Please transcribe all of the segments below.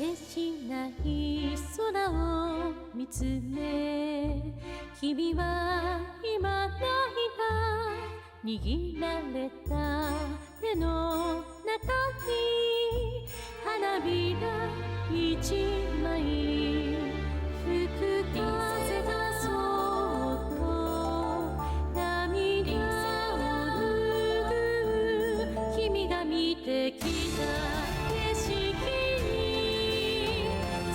てしない空を見つめ君は今泣いた握られた手の中に花びら一枚吹く風がそっと涙を拭う君が見てきた景色に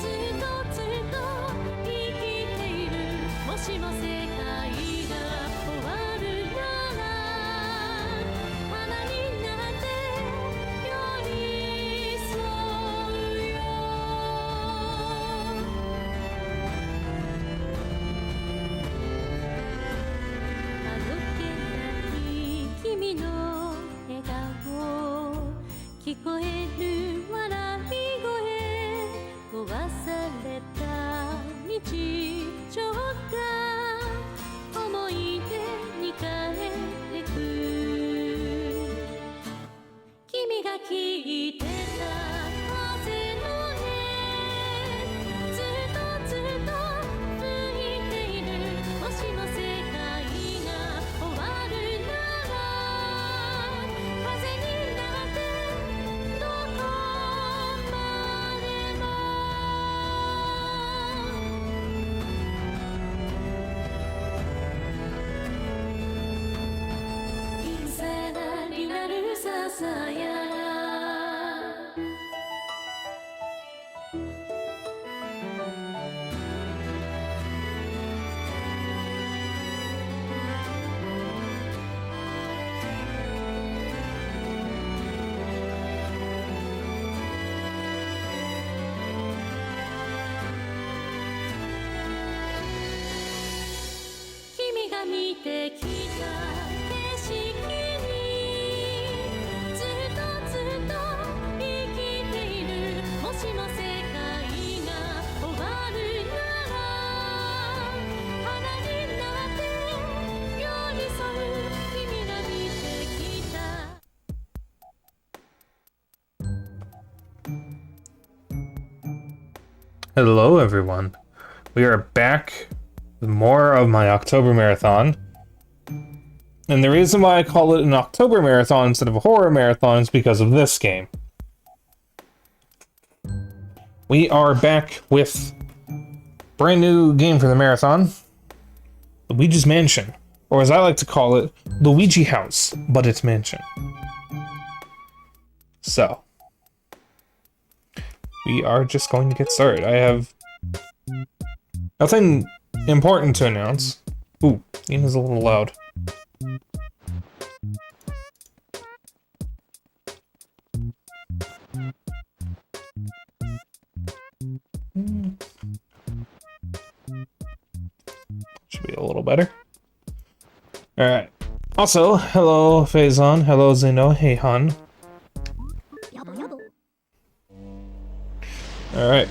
ずっとずっと生きているもしも世界が終わるなら花になって寄り添うよあどけない君の笑顔聞こえる笑い声壊された日常が思い出に帰ってく君が聞いてた風の音ずっとずっと吹いているもしも世界が終わるなら風になってどこまでもさらになるささや君が見てきた景色にずっとずっと生きているもしも世界が終わるなら花になって寄り添う君が見てきたHello, everyone. We are back with more of my October Marathon. And the reason why I call it an October Marathon instead of a horror marathon is because of this game. We are back with brand new game for the marathon, Luigi's Mansion. Or as I like to call it, Luigi House, but it's Mansion. So, we are just going to get started. I have nothing important to announce. Ooh, game is a little loud. Should be a little better. Alright. Also, hello Faison, hello Zeno, hey Han. Alright.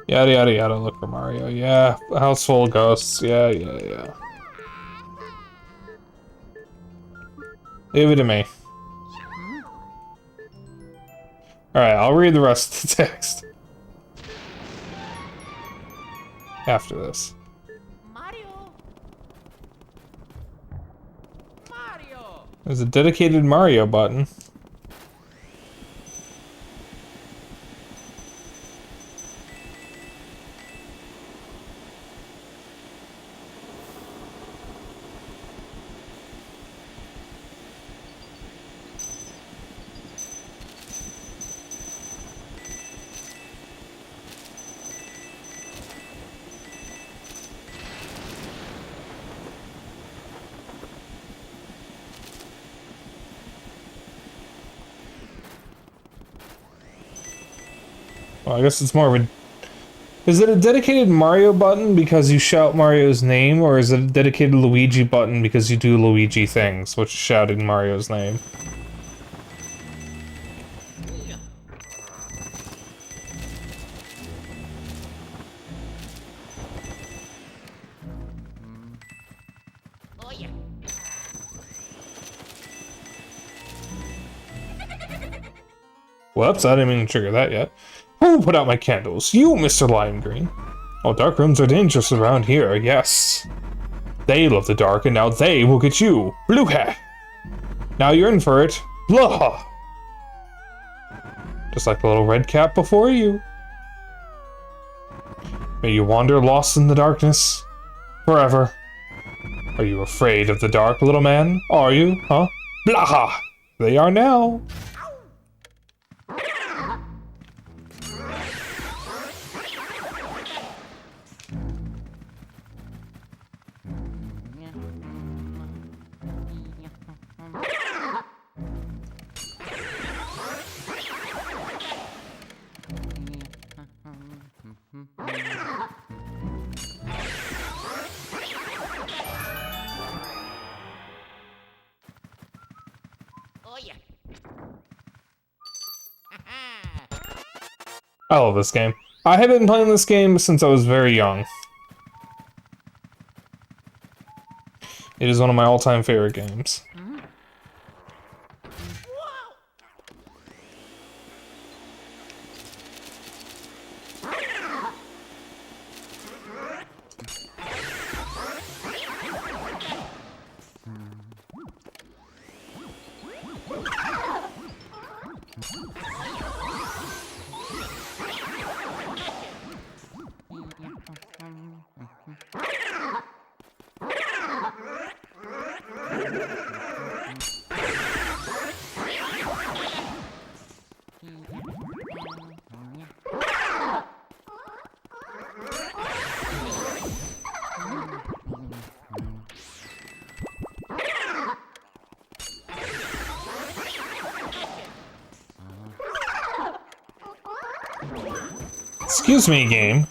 Yada yada yada, look for Mario. Yeah, house full of ghosts. Yeah. Leave it to me. Alright, I'll read the rest of the text. After this. Mario! There's a dedicated Mario button. Well, I guess it's more of a Is it a dedicated Mario button because you shout Mario's name, or is it a dedicated Luigi button because you do Luigi things, which is shouting Mario's name? Whoops, I didn't mean to trigger that yet. Who put out my candles? You, Mr. Lime Green. Oh, dark rooms are dangerous around here, yes. They love the dark, and now they will get you. Blue hat. Now you're in for it. Blah. Just like the little red cap before you. May you wander lost in the darkness forever. Are you afraid of the dark, little man? Are you, huh? Blah. They are now. I love this game. I have been playing this game since I was very young. It is one of my all-time favorite games. Excuse me, game.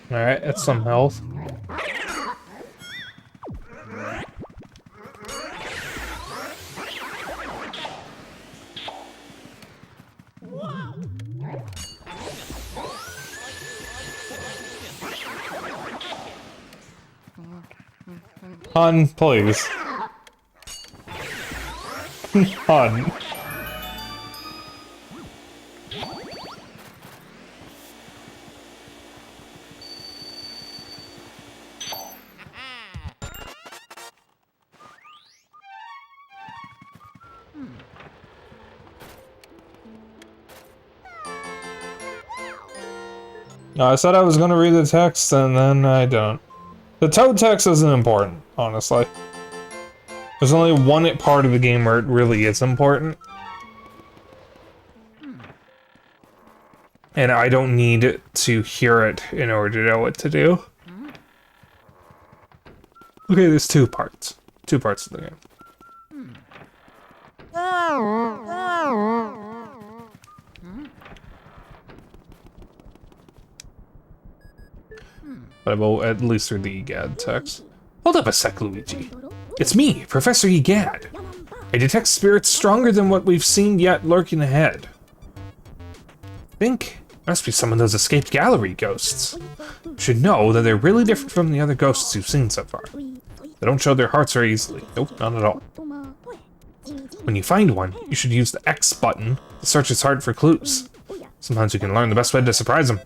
Alright, that's some health. Hun, please. Hun. No, I said I was gonna read the text, and then I don't. The Toad text isn't important, honestly. There's only one part of the game where it really is important. And I don't need to hear it in order to know what to do. Okay, there's two parts. Two parts of the game. But I will at least read the EGAD text. Hold up a sec, Luigi. It's me, Professor EGAD. I detect spirits stronger than what we've seen yet lurking ahead. Think must be some of those escaped gallery ghosts. You should know that they're really different from the other ghosts you've seen so far. They don't show their hearts very easily. Nope, not at all. When you find one, you should use the X button to search its heart for clues. Sometimes you can learn the best way to surprise them.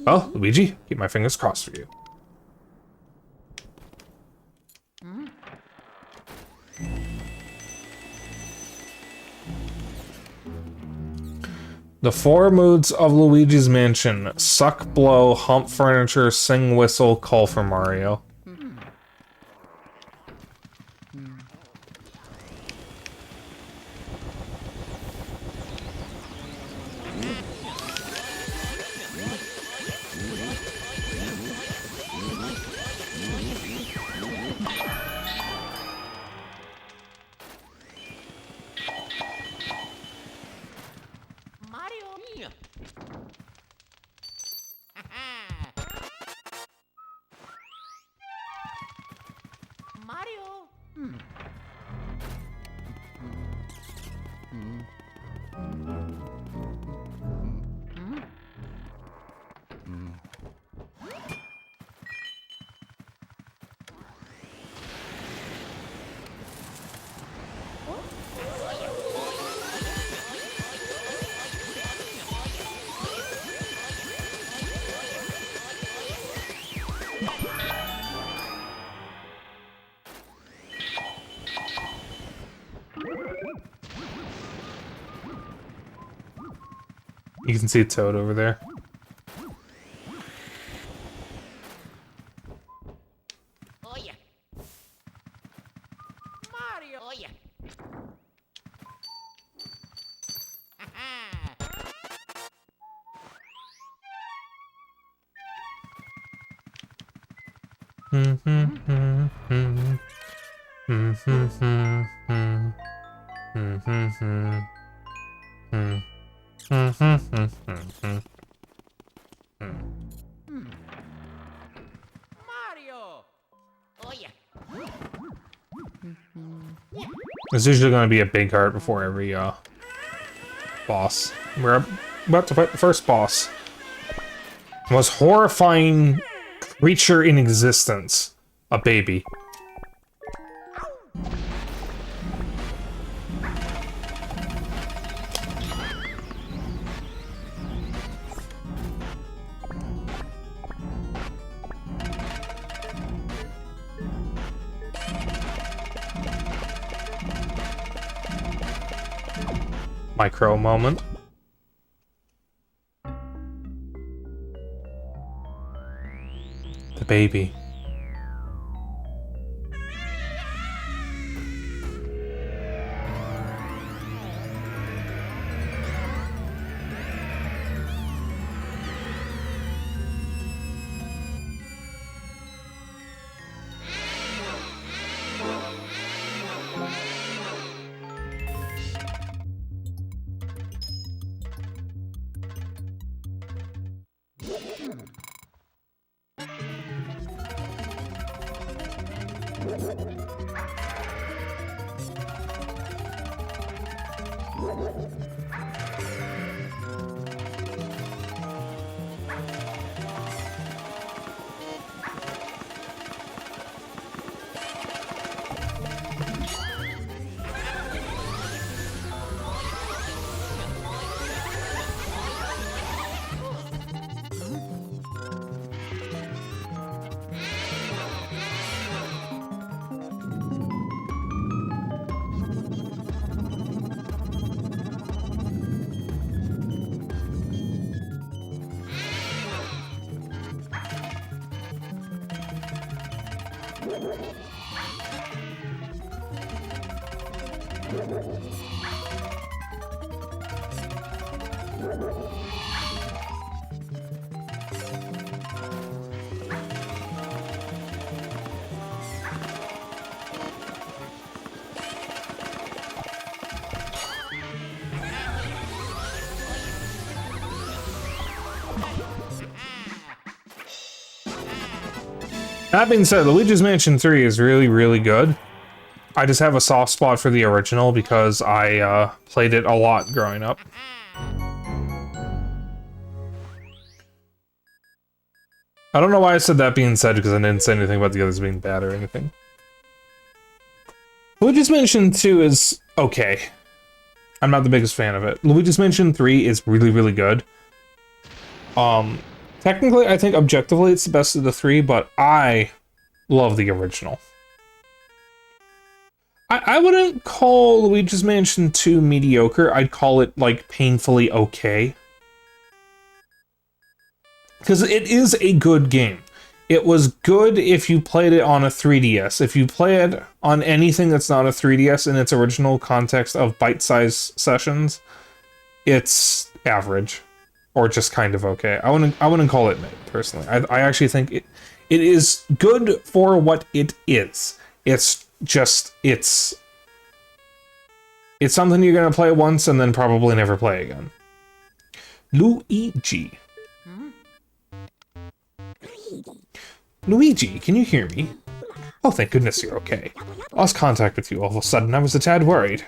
Well, Luigi, keep my fingers crossed for you. The 4 moods of Luigi's Mansion. Suck, blow, hump furniture, sing, whistle, call for Mario. You can see Toad over there. Oh yeah. Mario. Oh yeah. Mario. Oh yeah. There's usually going to be a big heart before every boss. We're about to fight the first boss. The most horrifying creature in existence. A baby. Micro moment. The baby. That being said, Luigi's Mansion 3 is really, really good. I just have a soft spot for the original because I played it a lot growing up. I don't know why I said that being said because I didn't say anything about the others being bad or anything. Luigi's Mansion 2 is okay. I'm not the biggest fan of it. Luigi's Mansion 3 is really, really good. Technically, I think objectively it's the best of the three, but I love the original. I wouldn't call Luigi's Mansion 2 mediocre. I'd call it, like, painfully okay. Because it is a good game. It was good if you played it on a 3DS. If you play it on anything that's not a 3DS in its original context of bite-sized sessions, it's average. Or just kind of okay. I wouldn't call it mid, personally. I actually think it is good for what it is. It's just, it's something you're gonna play once and then probably never play again. Luigi. Luigi, can you hear me? Oh, thank goodness you're okay. Lost contact with you all of a sudden. I was a tad worried.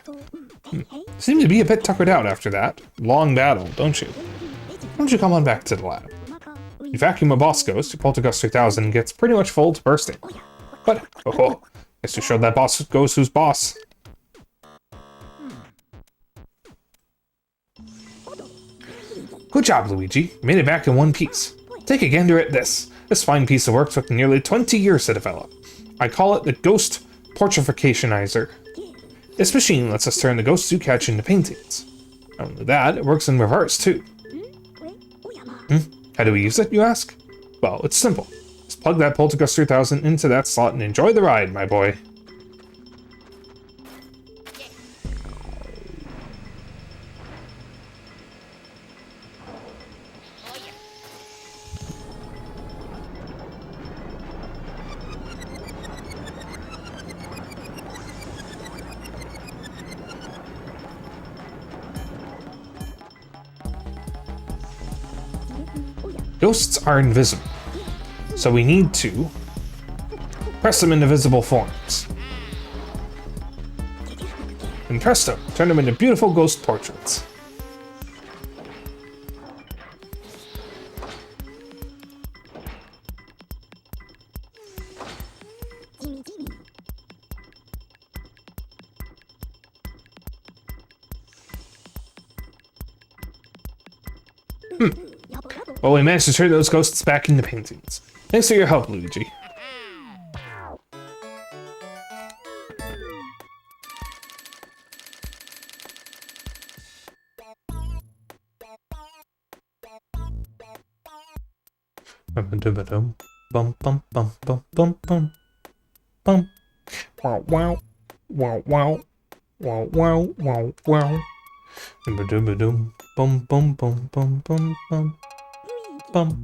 Seem to be a bit tuckered out after that. Long battle, don't you? Why don't you come on back to the lab? You vacuum a boss ghost, your Poltergust 3000 gets pretty much full to bursting. But, oh, guess you showed that boss ghost who's boss. Good job, Luigi. You made it back in one piece. Take a gander at this. This fine piece of work took nearly 20 years to develop. I call it the Ghost Portrificationizer. This machine lets us turn the ghosts you catch into paintings. Not only that, it works in reverse, too. How do we use it, you ask? Well, it's simple. Just plug that Poltergust 3000 into that slot and enjoy the ride, my boy. Ghosts are invisible, so we need to press them into visible forms. And presto, turn them into beautiful ghost portraits. Well, we managed to turn those ghosts back into paintings. Thanks for your help, Luigi. Bum bum bum bum bum bum bum. Wow wow wow wow wow wow wow wow. Bum bum bum bum bum bum bum. Bum.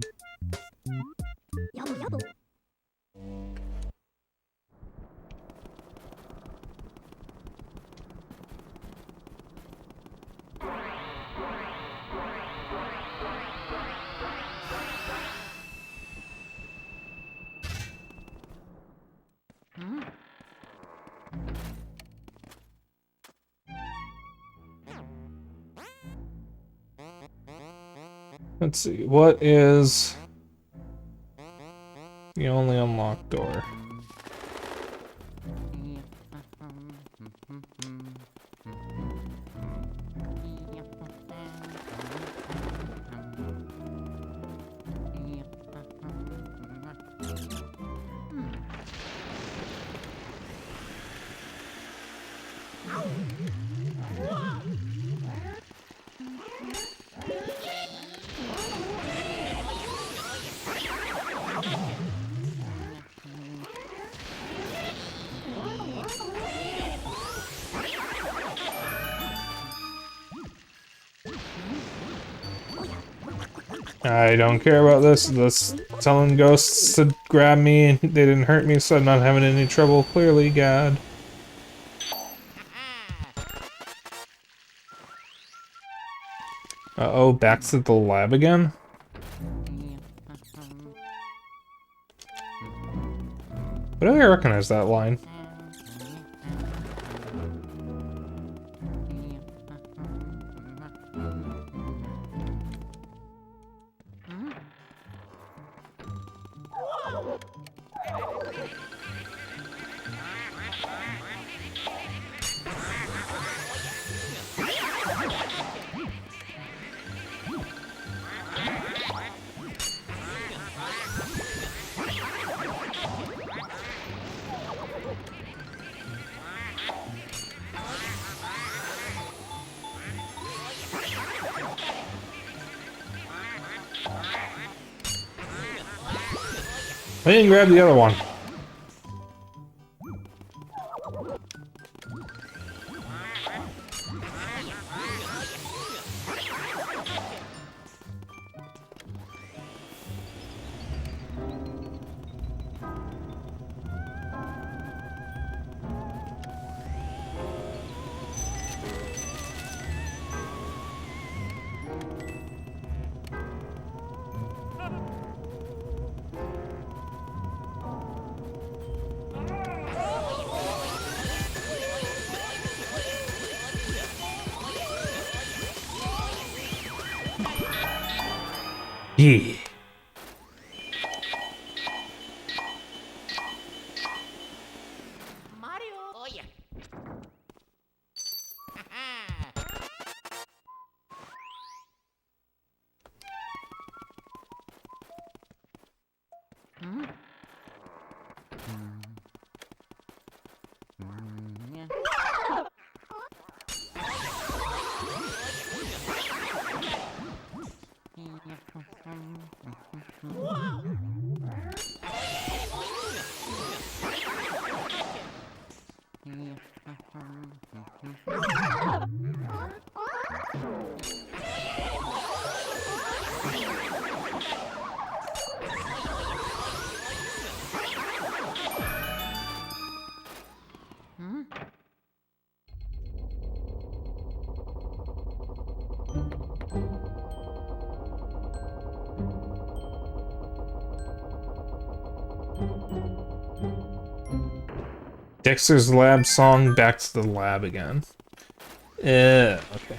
Let's see, what is the only unlocked door? I don't care about this. This telling ghosts to grab me and they didn't hurt me, so I'm not having any trouble. Clearly, God. Uh-oh, back to the lab again? Why do I recognize that line? I didn't grab the other one. Yeah. Mario. Oh yeah. Dexter's Lab song, back to the lab again. Okay.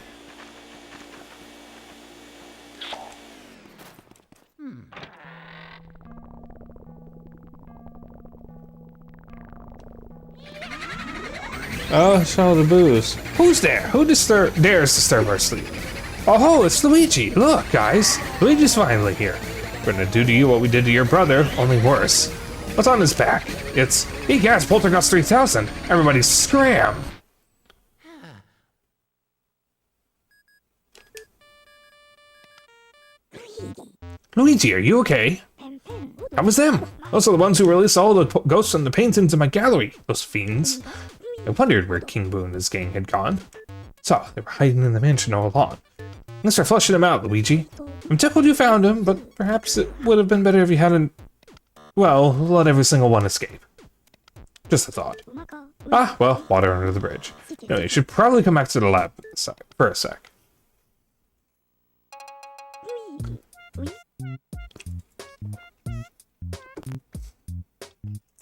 Oh, show the booze. Who's there? Who dares disturb our sleep? Oh, it's Luigi. Look, guys. Luigi's finally here. We're gonna do to you what we did to your brother, only worse. What's on his back? It's E-Gas Poltergust 3000. Everybody scram! Luigi, are you okay? That was them. Those are the ones who released all the ghosts and the paintings in my gallery. Those fiends. I wondered where King Boo and his gang had gone. So, they were hiding in the mansion all along. Let's start flushing them out, Luigi. I'm tickled you found him, but perhaps it would have been better if you hadn't, well, let every single one escape. Just a thought. Ah, well, water under the bridge. No, you should probably come back to the lab for a sec.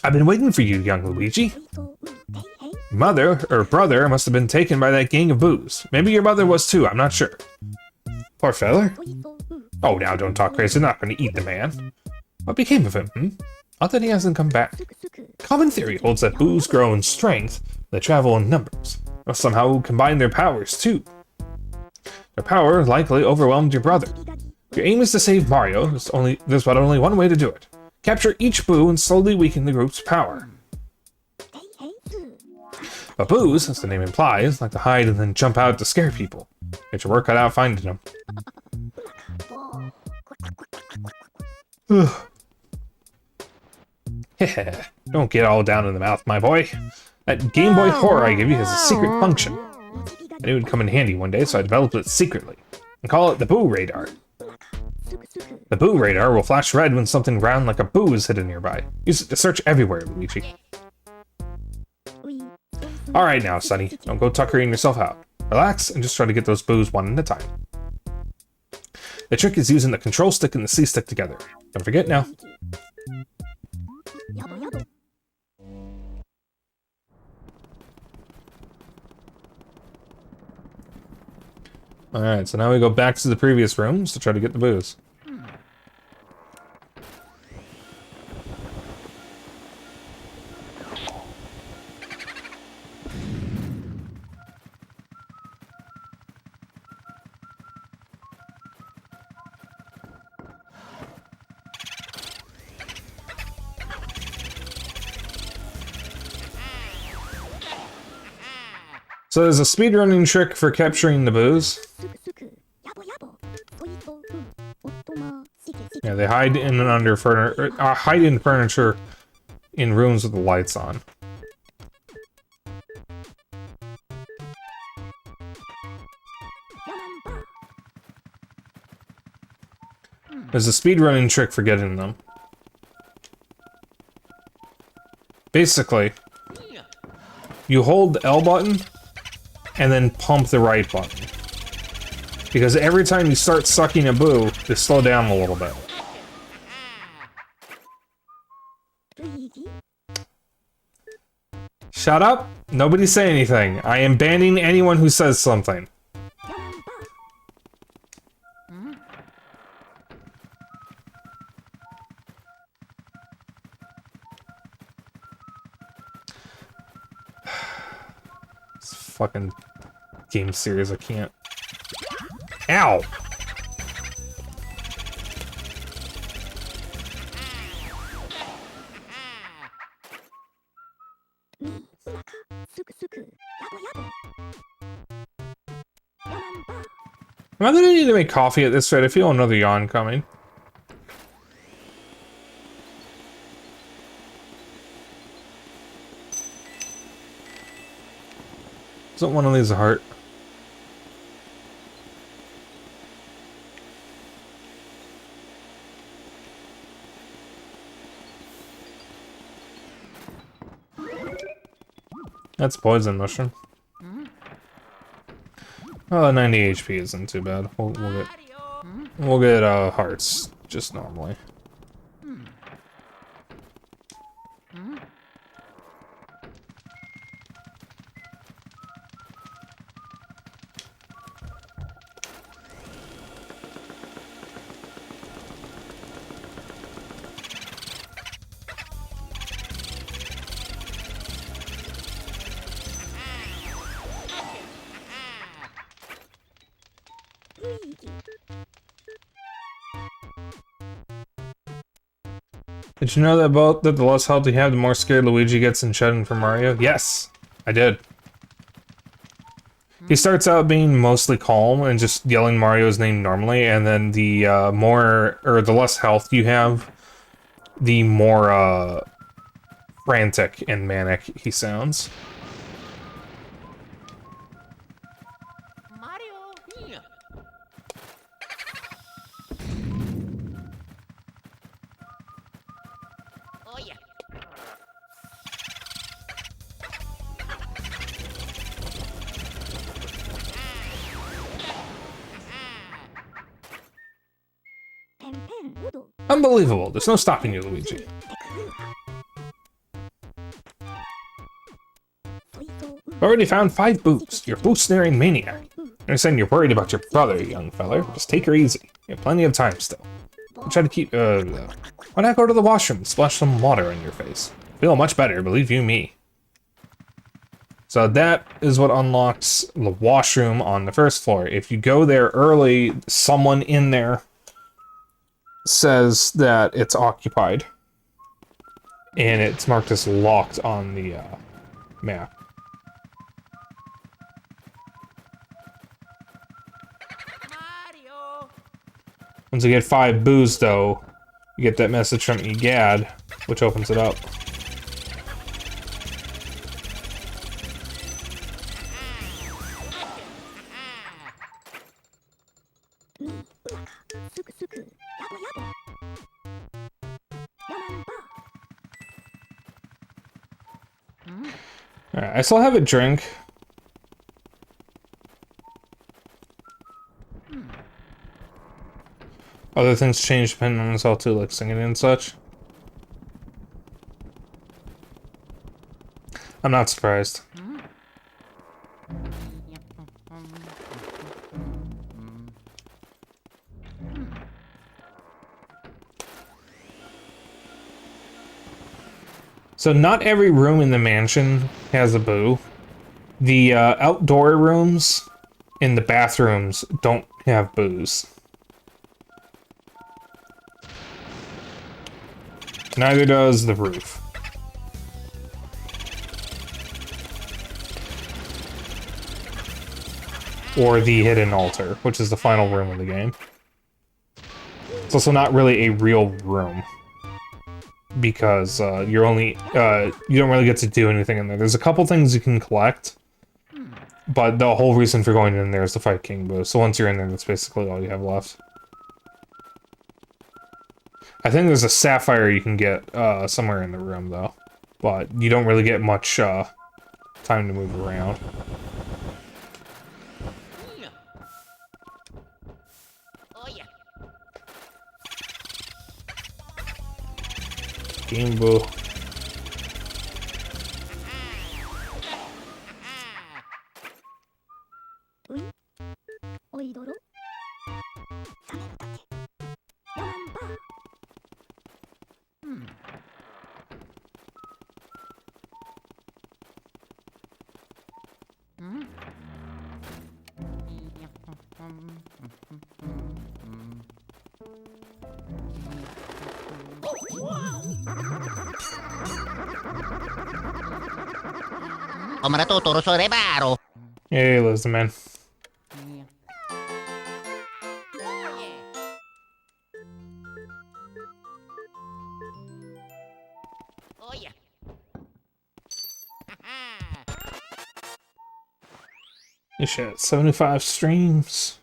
I've been waiting for you, young Luigi. Mother, or brother, must have been taken by that gang of boos. Maybe your mother was too, I'm not sure. Poor feller. Oh, now don't talk crazy, not gonna eat the man. What became of him, Not that he hasn't come back. Common theory holds that boos grow in strength, they travel in numbers. Or somehow combine their powers, too. Their power likely overwhelmed your brother. If your aim is to save Mario, there's but only one way to do it. Capture each boo and slowly weaken the group's power. But boos, as the name implies, like to hide and then jump out to scare people. Get your work cut out finding them. Don't get all down in the mouth, my boy. That Game Boy Horror I give you has a secret function. I knew it would come in handy one day, so I developed it secretly. And call it the Boo Radar. The Boo Radar will flash red when something round like a boo is hidden nearby. Use it to search everywhere, Luigi. Alright now, Sonny. Don't go tuckering yourself out. Relax and just try to get those boos one at a time. The trick is using the control stick and the C stick together. Don't forget now. Alright, so now we go back to the previous rooms to try to get the booze. So there's a speedrunning trick for capturing the booze. Yeah, they hide in and under hide in furniture in rooms with the lights on. There's a speedrunning trick for getting them. Basically, you hold the L button and then pump the right button. Because every time you start sucking a boo, they slow down a little bit. Shut up! Nobody say anything. I am banning anyone who says something. This fucking game series, I can't. Ow! Am I gonna need to make coffee at this rate? I feel another yawn coming. Isn't one of these a heart? That's poison mushroom. Oh, 90 HP isn't too bad. We'll get hearts just normally. Did you know that the less health you have, the more scared Luigi gets in Shedding for Mario? Yes, I did. He starts out being mostly calm and just yelling Mario's name normally, and then the the less health you have, the more frantic and manic he sounds. Mario. Oh yeah. Unbelievable. There's no stopping you, Luigi. I've already found 5 boos. You're boo-snaring maniac. I understand you're worried about your brother, young feller. Just take her easy. You have plenty of time still. I'll try to keep, why not go to the washroom and splash some water on your face? Feel much better, believe you me. So that is what unlocks the washroom on the first floor. If you go there early, someone in there says that it's occupied. And it's marked as locked on the map. Mario. Once you get 5 boos, though, you get that message from Egad, which opens it up. Alright, I still have a drink. Other things change depending on this all too, like singing and such. I'm not surprised. So not every room in the mansion has a boo. The outdoor rooms and the bathrooms don't have boos. Neither does the roof. Or the hidden altar, which is the final room of the game. It's also not really a real room. Because you're only you don't really get to do anything in there. There's a couple things you can collect, but the whole reason for going in there is to fight King Boo. So once you're in there, that's basically all you have left. I think there's a sapphire you can get somewhere in the room though, but you don't really get much time to move around. Oh yeah. King Boo. Omra tuturo so reparo. Hey, listen, man. Oh yeah. This shit, 75 streams.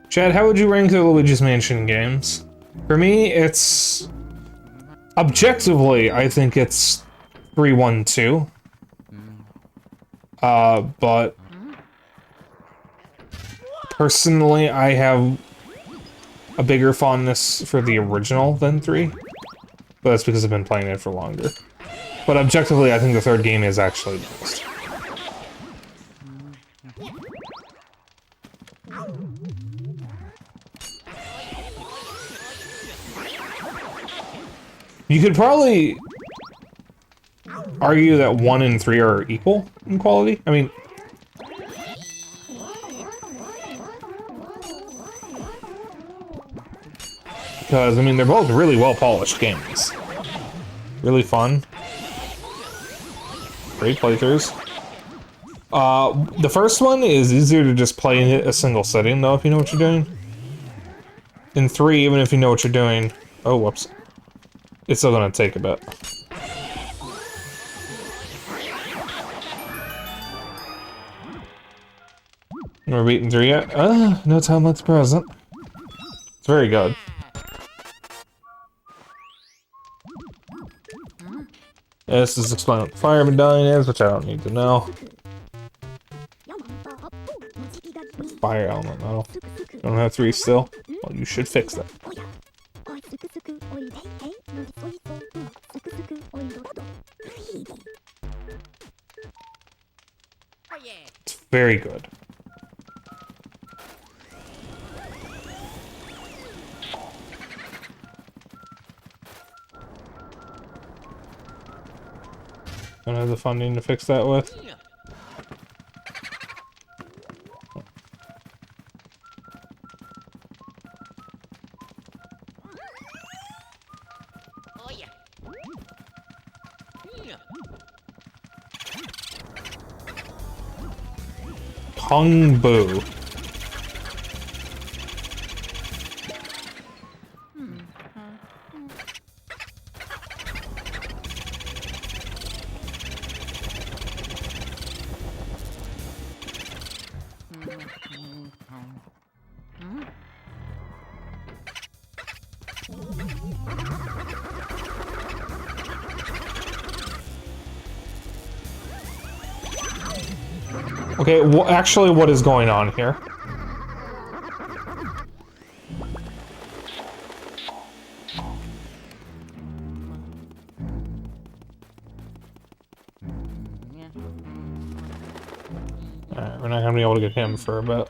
Chad, how would you rank the Luigi's Mansion games? For me, it's... Objectively, I think it's 3-1-2. But... Personally, I have a bigger fondness for the original than 3. But that's because I've been playing it for longer. But objectively, I think the third game is actually the best. You could probably argue that 1 and 3 are equal in quality. I mean, because, I mean, they're both really well-polished games. Really fun. Great playthroughs. The first one is easier to just play in a single setting, though, if you know what you're doing. In 3, even if you know what you're doing... Oh, whoops. It's still gonna take a bit. We're beating 3 yet? No time like the present. It's very good. Yeah, this is explaining what the fire medallion is, which I don't need to know. Fire element medal. You don't have 3 still? Well, you should fix that. Oh yeah. It's very good. Don't have the funding to fix that with. Oh yeah. Kung Boo. Okay, well, actually, what is going on here? Alright, we're not gonna be able to get him for a bit.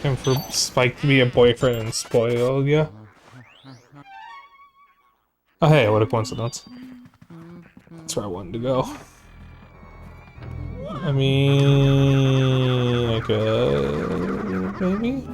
And for Spike to be a boyfriend and spoil ya. Oh hey, what a coincidence. That's where I wanted to go. I mean, I could... maybe?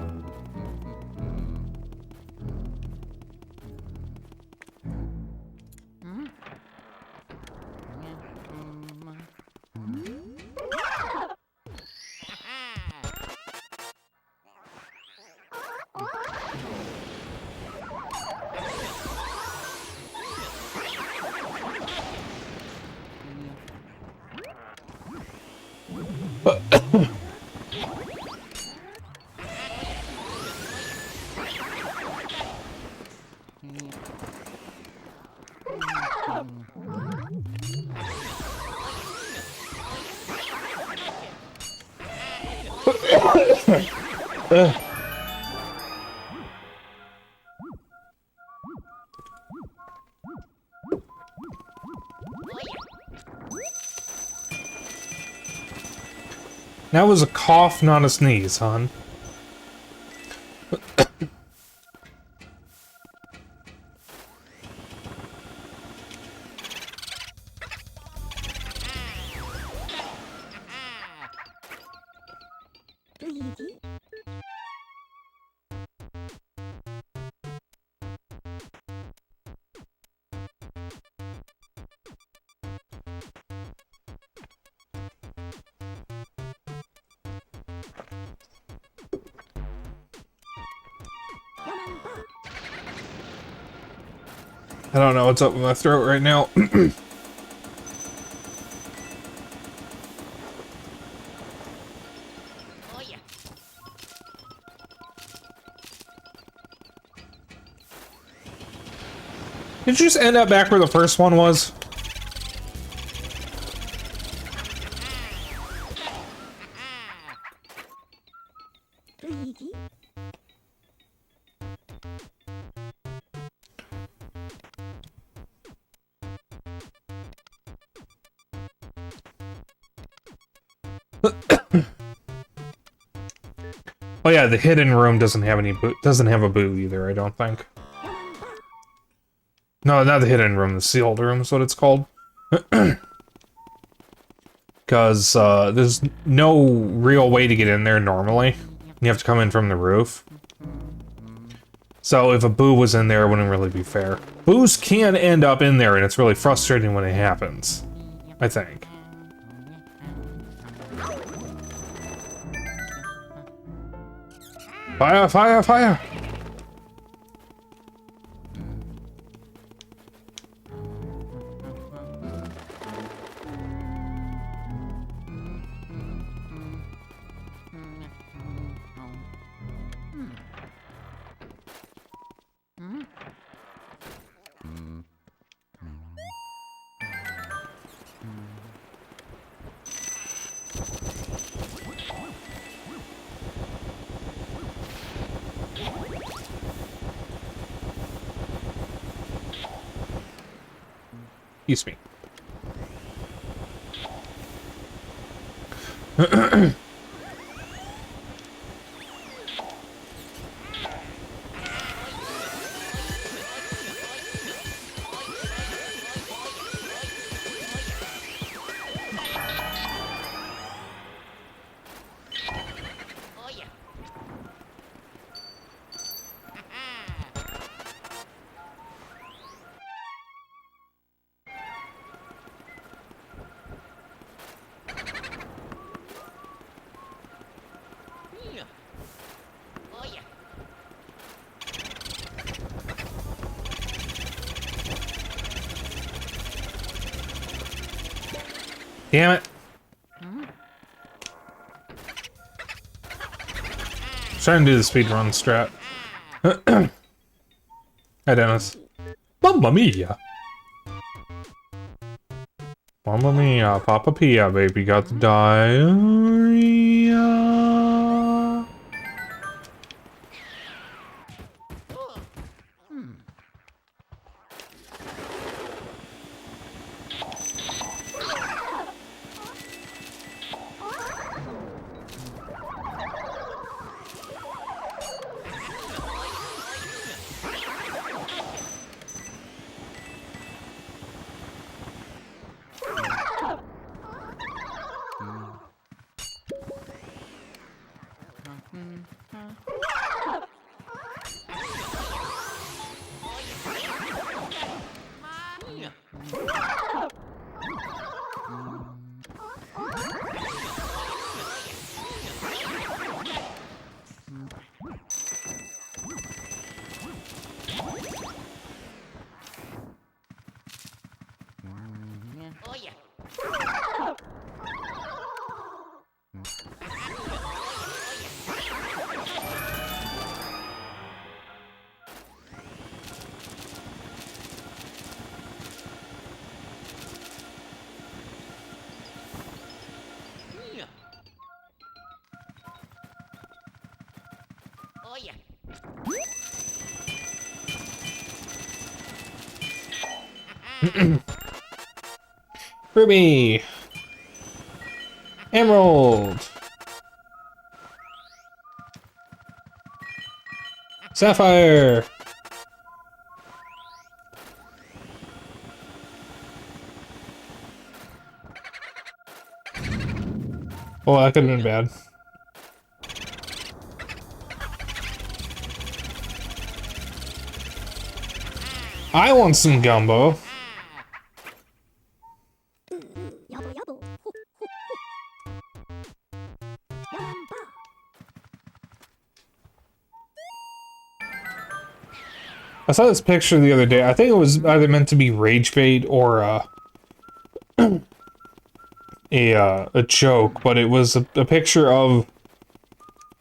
That was a cough, not a sneeze, hon. I don't know what's up with my throat right now. Oh yeah. Did you just end up back where the first one was? Oh yeah, the hidden room doesn't have any doesn't have a boo either, I don't think. No, not the hidden room, the sealed room is what it's called. Because there's no real way to get in there normally. You have to come in from the roof. So if a boo was in there, it wouldn't really be fair. Boos can end up in there, and it's really frustrating when it happens. I think. Fire, fire, fire! Excuse me. Oh yeah. Yeah. Oh yeah. Damn it. Trying to do the speedrun strat. Hi, Dennis. Mamma mia! Mamma mia, Papa Pia, baby got the diarrhea. Oh yeah. Yeah. Oh yeah. Ruby! Emerald! Sapphire! Oh, that could have been bad. I want some gumbo. I saw this picture the other day. I think it was either meant to be rage bait or a joke, but it was a picture of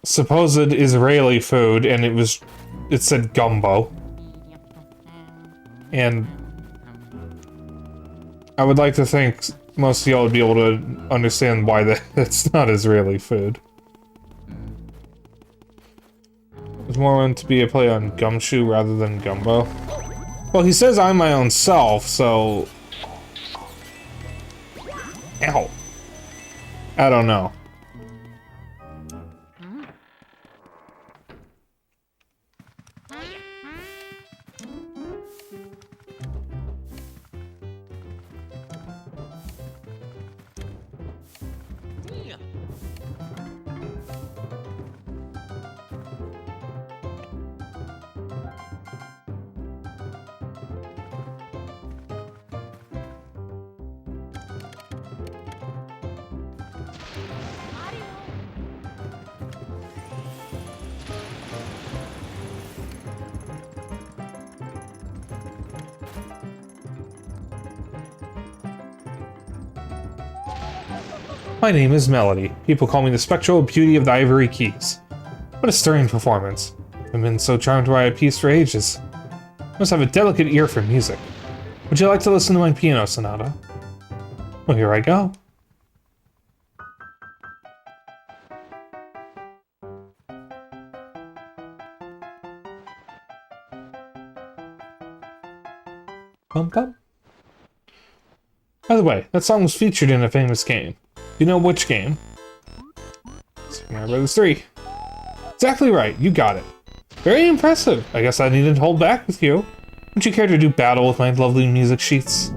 supposed Israeli food, and it said gumbo. And I would like to think most of y'all would be able to understand why that's not Israeli food. It's more meant to be a play on gumshoe rather than gumbo. Well, he says I'm my own self, so... Ow. I don't know. My name is Melody. People call me the spectral beauty of the Ivory Keys. What a stirring performance. I've been so charmed by a piece for ages. I must have a delicate ear for music. Would you like to listen to my piano sonata? Well, here I go. Bum bum. By the way, that song was featured in a famous game. Do you know which game? Super Mario Bros. 3. Exactly right, you got it. Very impressive. I guess I needn't hold back with you. Would you care to do battle with my lovely music sheets?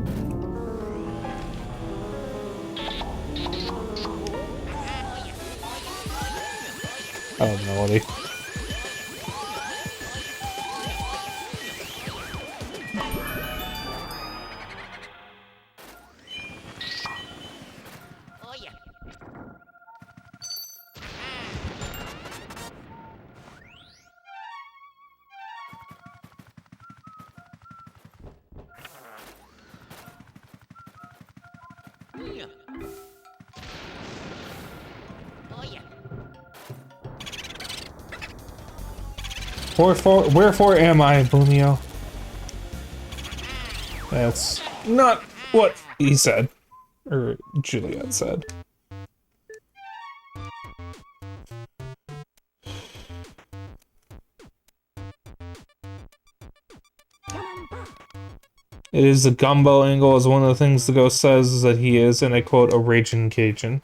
I love Melody. Wherefore am I, Boomio? That's not what he said. Or Juliet said. It is the gumbo angle, as one of the things the ghost says is that he is, and I quote, a raging Cajun.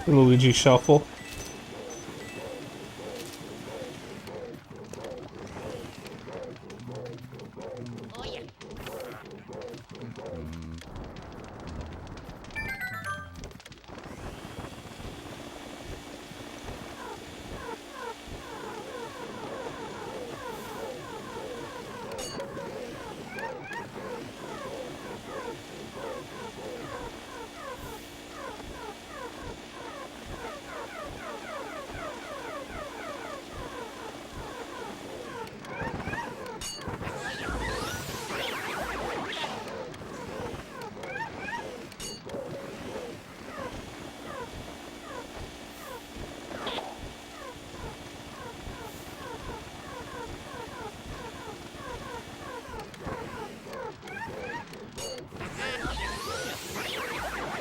The Luigi shuffle.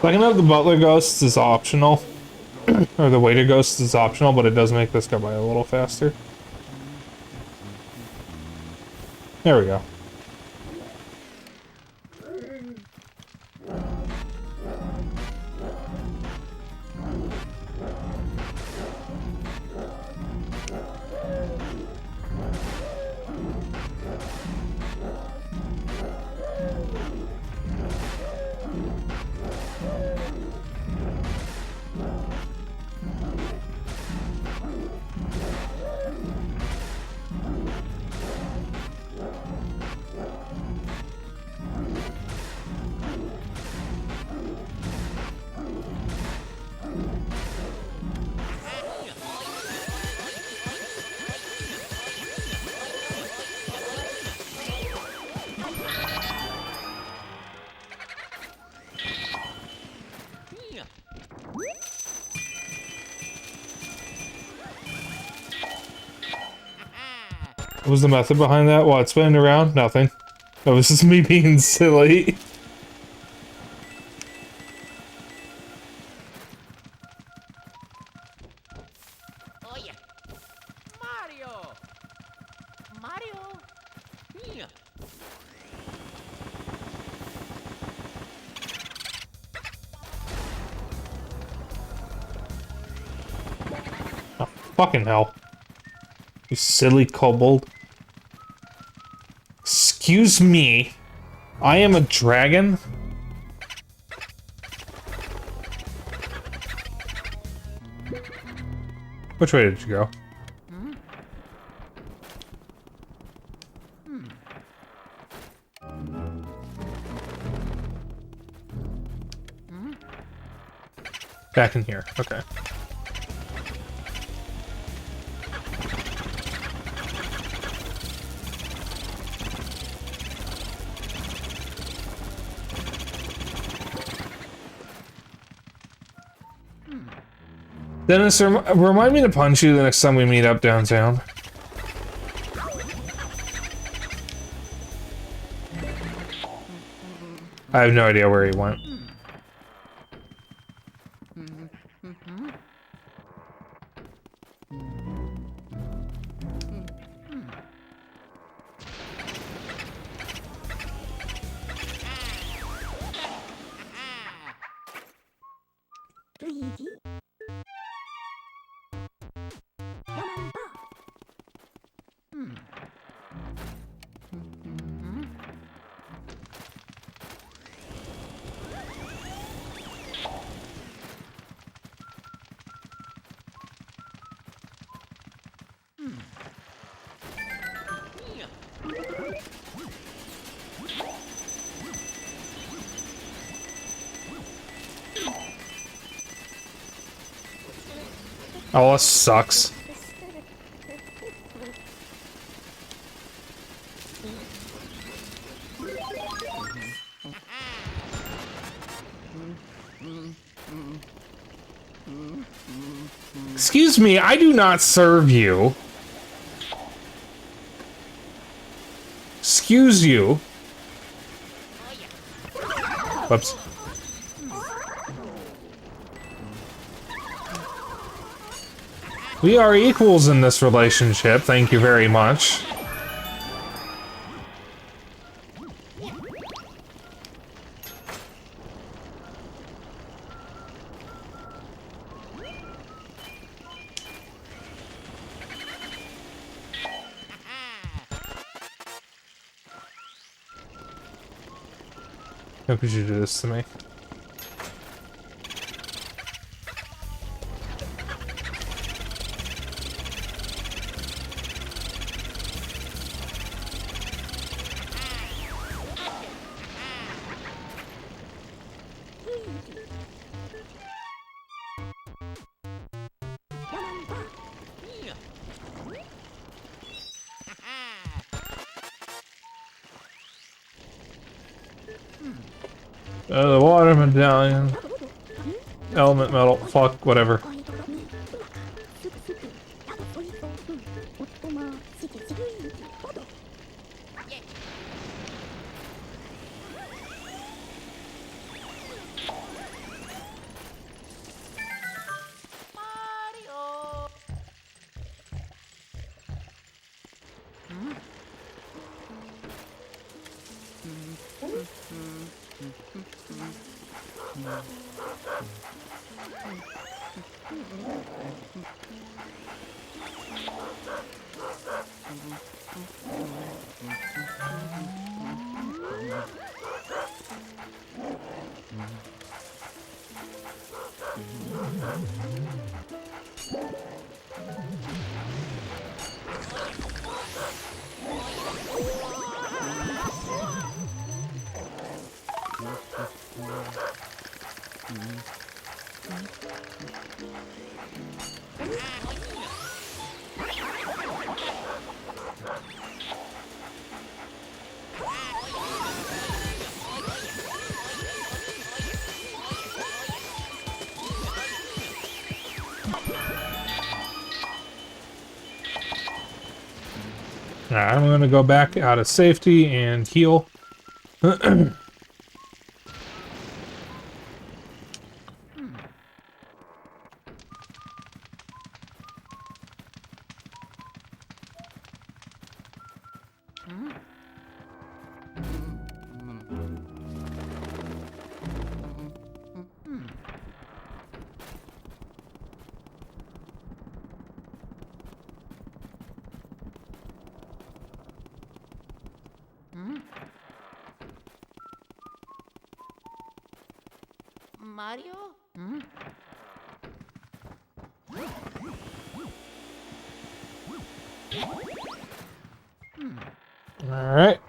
Fucking up the butler ghosts is optional. Or the waiter ghost is optional, but it does make this go by a little faster. There we go. What was the method behind that? What, spinning around? Nothing. That was just me being silly. Oh yeah. Mario. Mario. Yeah. Oh, fucking hell. You silly kobold. Excuse me. I am a dragon? Which way did you go? Back in here. Okay. Dennis, remind me to punch you the next time we meet up downtown. I have no idea where he went. Oh, this sucks. Excuse me, I do not serve you. Excuse you. Whoops. We are equals in this relationship, thank you very much. How could you do this to me? The water medallion. Element metal. Fuck, whatever. Alright, I'm gonna go back out of safety and heal. Mario? Alright.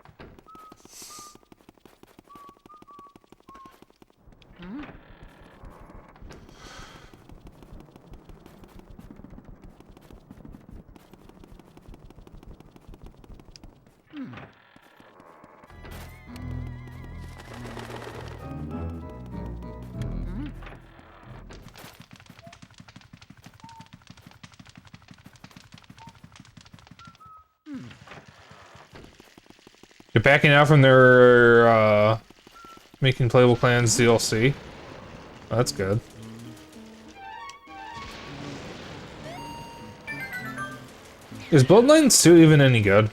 You're backing out from their, making playable clans DLC. That's good. Is Bloodlines 2 even any good?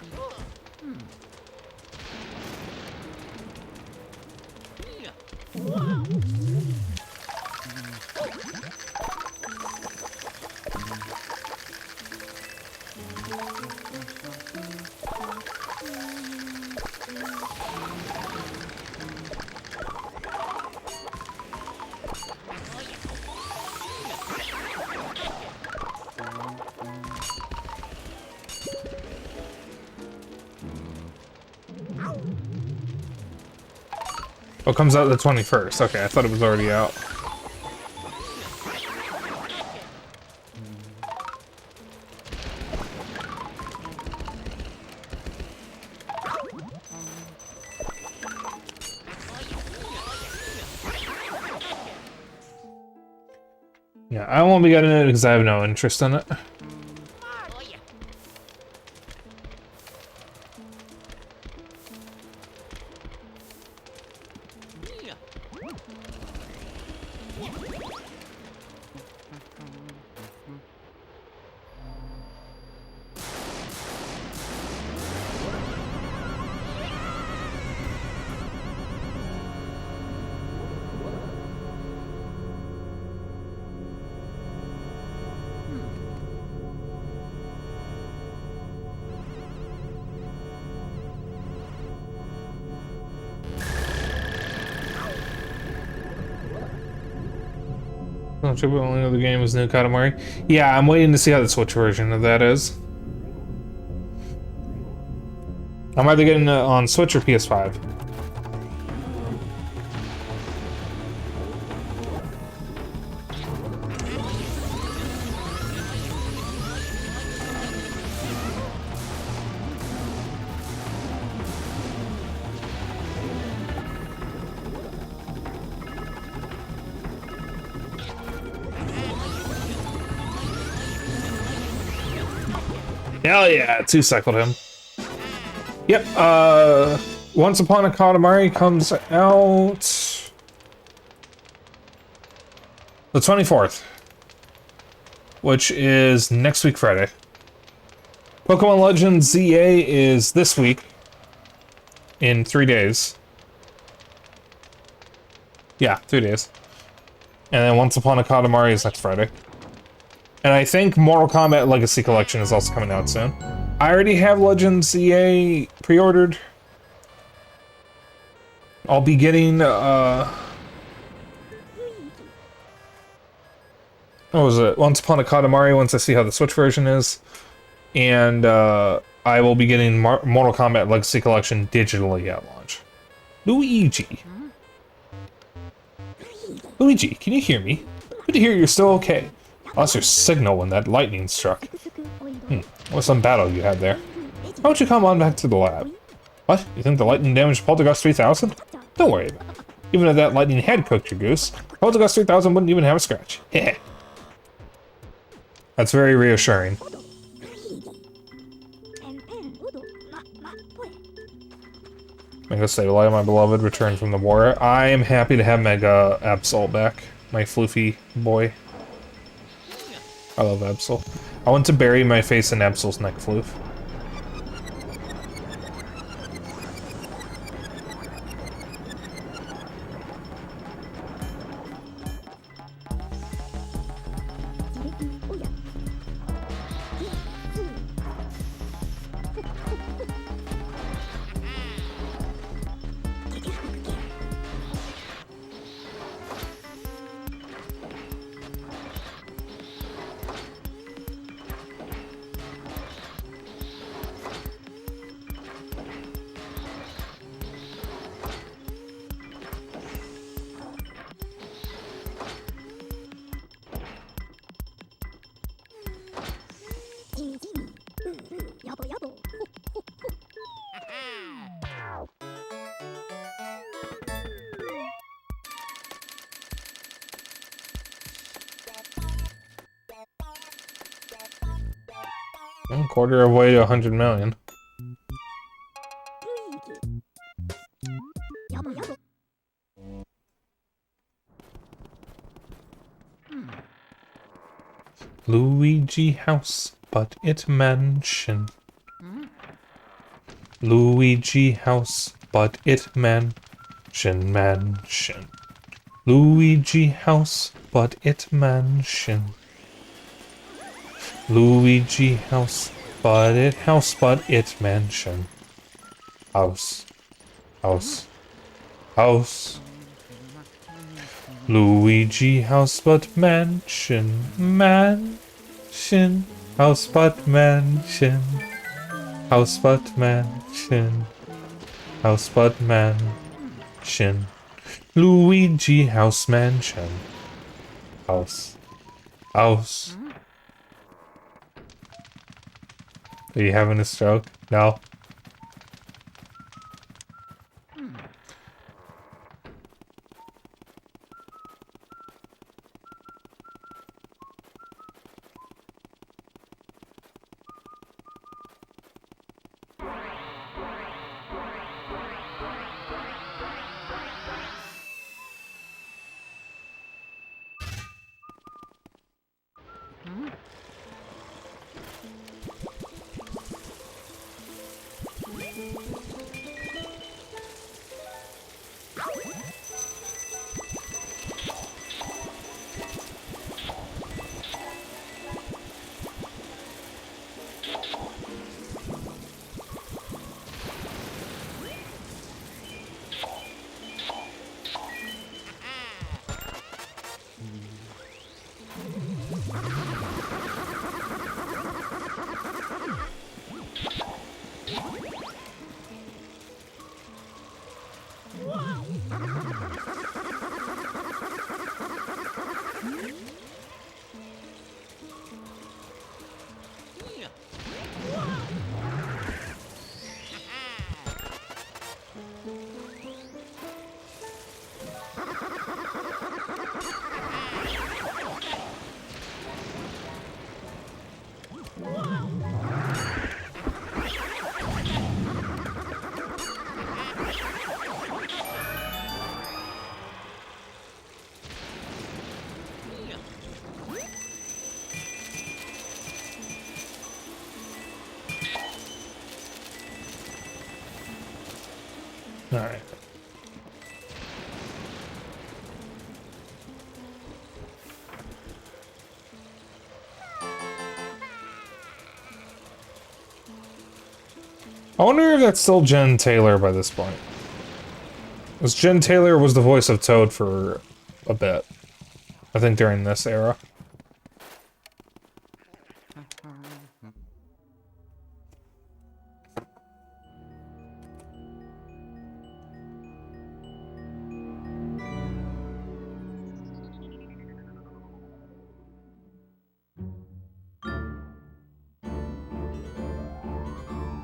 Oh, it comes out the 21st. Okay, I thought it was already out. Yeah, I won't be getting it because I have no interest in it. Only other game is new Katamari. Yeah, I'm waiting to see how the Switch version of that is. I'm either getting it on Switch or PS5. Hell yeah, 2-cycled him. Yep, Once Upon a Katamari comes out the 24th, which is next week Friday. Pokemon Legends ZA is this week, in 3 days. Yeah, 3 days. And then Once Upon a Katamari is next Friday. And I think Mortal Kombat Legacy Collection is also coming out soon. I already have Legends ZA pre-ordered. I'll be getting, what was it? Once Upon a Katamari once I see how the Switch version is. And, I will be getting Mortal Kombat Legacy Collection digitally at launch. Luigi. Luigi, can you hear me? Good to hear you're still okay. Lost your signal when that lightning struck. What some battle you had there. Why don't you come on back to the lab? What? You think the lightning damaged Poltergeist 3000? Don't worry about it. Even if that lightning had cooked your goose, Poltergeist 3000 wouldn't even have a scratch. Heh. That's very reassuring. Mega Sableye, my beloved, returned from the war. I am happy to have Mega Absol back. My floofy boy. I love Absol. I want to bury my face in Absol's neck floof. Quarter of way to 100 million. Luigi house, but it mansion. Luigi house, but it mansion. Luigi house, but it mansion. Luigi house, but it mansion. House. Luigi house, but mansion. House, but mansion. House, but mansion. House, but mansion. Luigi house, mansion. House. Are you having a stroke? No. Alright. I wonder if that's still Jen Taylor by this point. Because Jen Taylor was the voice of Toad for a bit. I think during this era.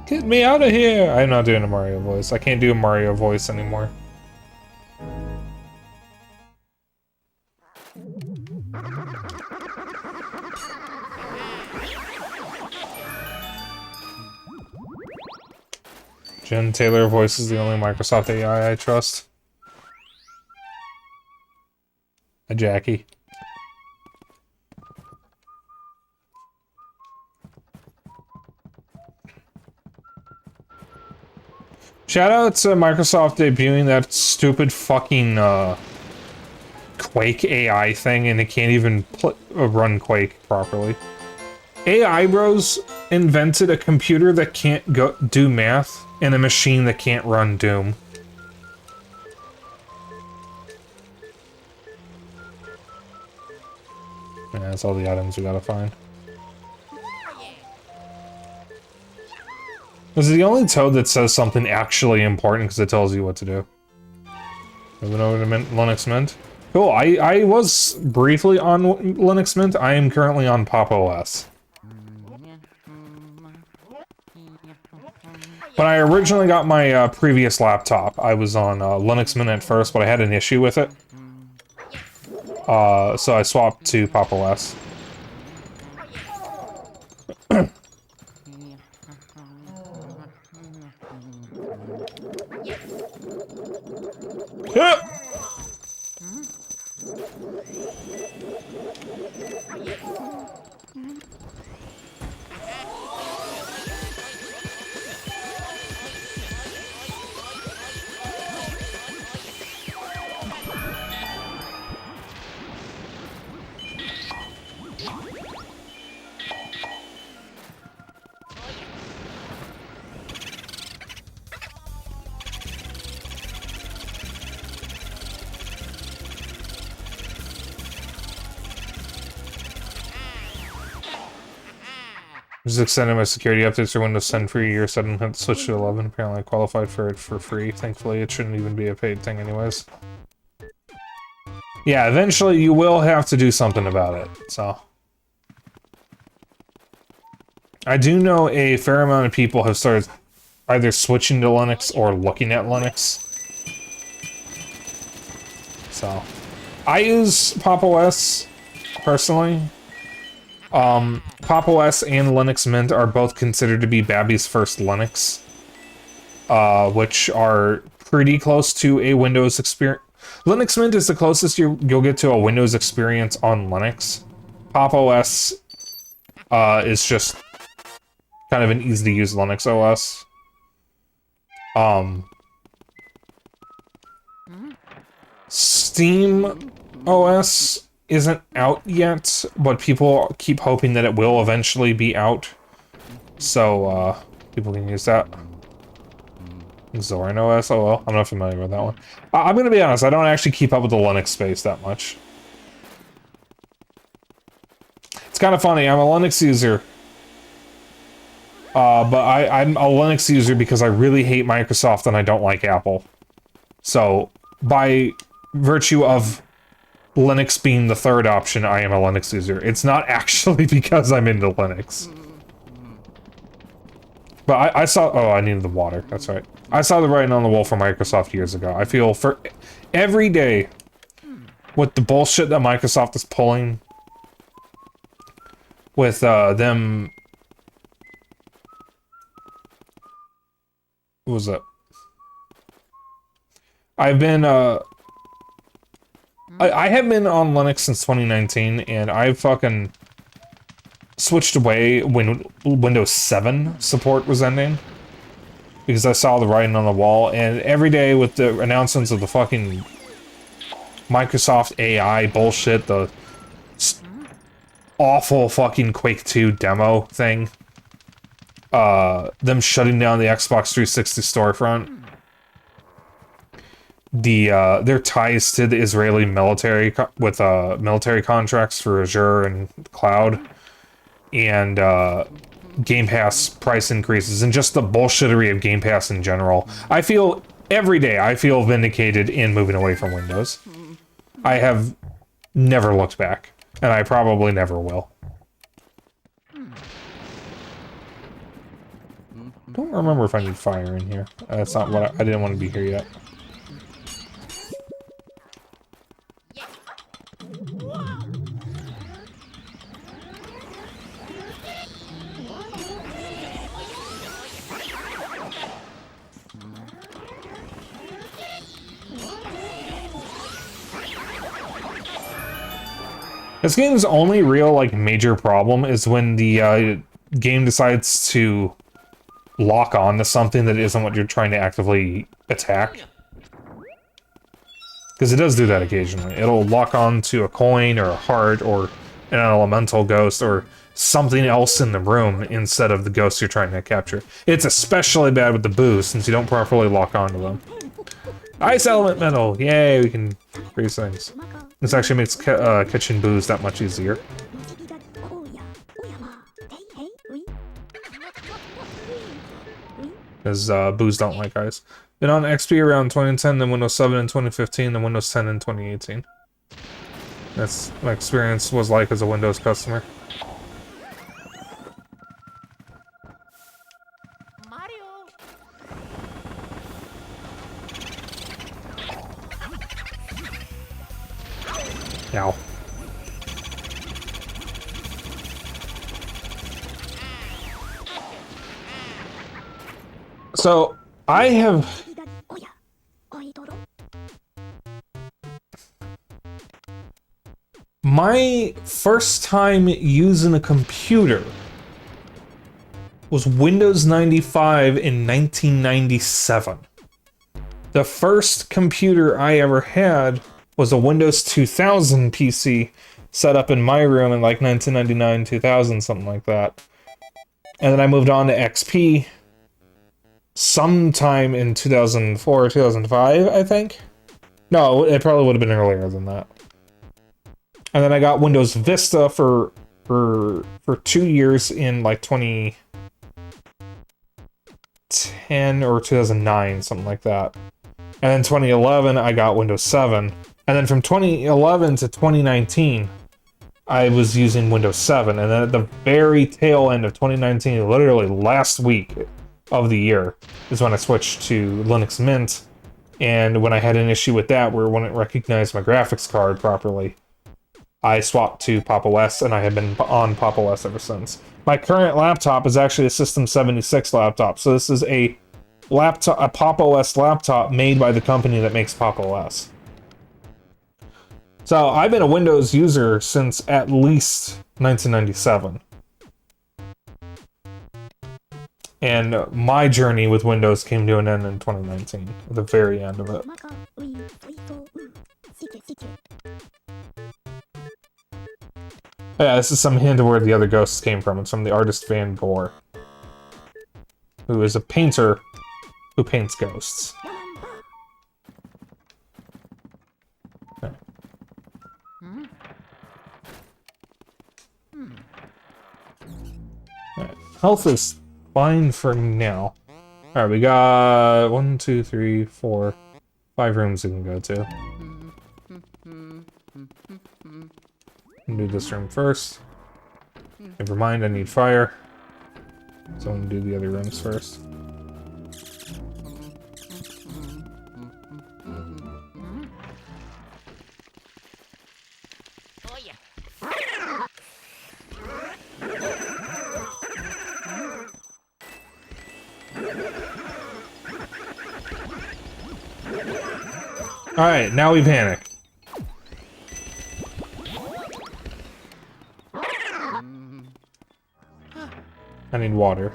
Get me out of here! I'm not doing a Mario voice. I can't do a Mario voice anymore. Jen Taylor voice is the only Microsoft AI I trust. A Jackie. Shout out to Microsoft debuting that stupid fucking Quake AI thing, and it can't even run Quake properly. AI Bros invented a computer that can't do math and a machine that can't run Doom. Yeah, that's all the items we gotta find. This is the only Toad that says something actually important because it tells you what to do. Moving over to Linux Mint. Cool, I was briefly on Linux Mint. I am currently on Pop OS. When I originally got my previous laptop, I was on Linux Mint at first, but I had an issue with it. So I swapped to Pop OS. Yeah. Just extended my security updates for Windows 10 for a year, so I didn't have to switch to 11. Apparently I qualified for it for free. Thankfully, it shouldn't even be a paid thing anyways. Yeah, eventually you will have to do something about it, so. I do know a fair amount of people have started either switching to Linux or looking at Linux. So, I use Pop OS, personally. Pop OS and Linux Mint are both considered to be Babby's first Linux, which are pretty close to a Windows experience. Linux Mint is the closest you'll get to a Windows experience on Linux. Pop OS is just kind of an easy-to-use Linux OS. Steam OS isn't out yet, but people keep hoping that it will eventually be out. So, people can use that. Zorin OS? Oh well, I'm not familiar with that one. I'm gonna be honest, I don't actually keep up with the Linux space that much. It's kind of funny, I'm a Linux user. But I'm a Linux user because I really hate Microsoft and I don't like Apple. So, by virtue of Linux being the third option, I am a Linux user. It's not actually because I'm into Linux. But I saw... Oh, I needed the water. That's right. I saw the writing on the wall for Microsoft years ago. I feel for every day with the bullshit that Microsoft is pulling with them... What was that? I've been, I have been on Linux since 2019, and I've fucking switched away when Windows 7 support was ending. because I saw the writing on the wall, and every day with the announcements of the fucking Microsoft AI bullshit, the awful fucking Quake 2 demo thing, them shutting down the Xbox 360 storefront, their ties to the Israeli military with military contracts for Azure and Cloud, and Game Pass price increases, and just the bullshittery of Game Pass in general. I feel every day I feel vindicated in moving away from Windows. I have never looked back, and I probably never will. Don't remember if I need fire in here. That's not what I didn't want to be here yet. This game's only real, like, major problem is when the game decides to lock on to something that isn't what you're trying to actively attack. Because it does do that occasionally. It'll lock on to a coin or a heart or an elemental ghost or something else in the room instead of the ghost you're trying to capture. It's especially bad with the boos since you don't properly lock onto them. Ice element metal! Yay, we can freeze things. This actually makes catching boos that much easier. Because boos don't like ice. Been on XP around 2010, then Windows 7 in 2015, then Windows 10 in 2018. That's my experience was like as a Windows customer. Ow. So, I have... My first time using a computer was Windows 95 in 1997. The first computer I ever had was a Windows 2000 PC set up in my room in like 1999, 2000, something like that. And then I moved on to XP sometime in 2004 or 2005, I think. No, it probably would have been earlier than that. And then I got Windows Vista for 2 years in like 2010 or 2009, something like that. And then 2011, I got Windows 7. And then from 2011 to 2019, I was using Windows 7. And then at the very tail end of 2019, literally last week of the year, is when I switched to Linux Mint. And when I had an issue with that, where it wouldn't recognize my graphics card properly, I swapped to Pop! OS, and I have been on Pop! OS ever since. My current laptop is actually a System 76 laptop, so this is a Pop! OS laptop made by the company that makes Pop! OS. So I've been a Windows user since at least 1997. And my journey with Windows came to an end in 2019, at the very end of it. Yeah, this is some hint of where the other ghosts came from. It's from the artist Van Gogh, who is a painter who paints ghosts. Okay. Alright, health is fine for now. Alright, we got 1, 2, 3, 4, 5 rooms we can go to. Do this room first. Never mind, I need fire. So I'm gonna do the other rooms first. Alright, now we panic. I need water.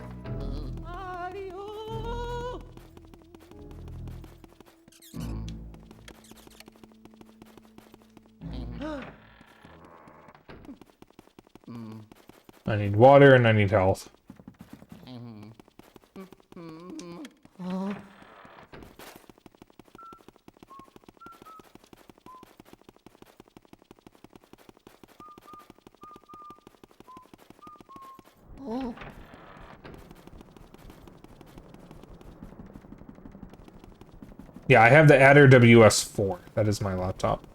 I need water and I need health. Yeah, I have the Adder WS4. That is my laptop.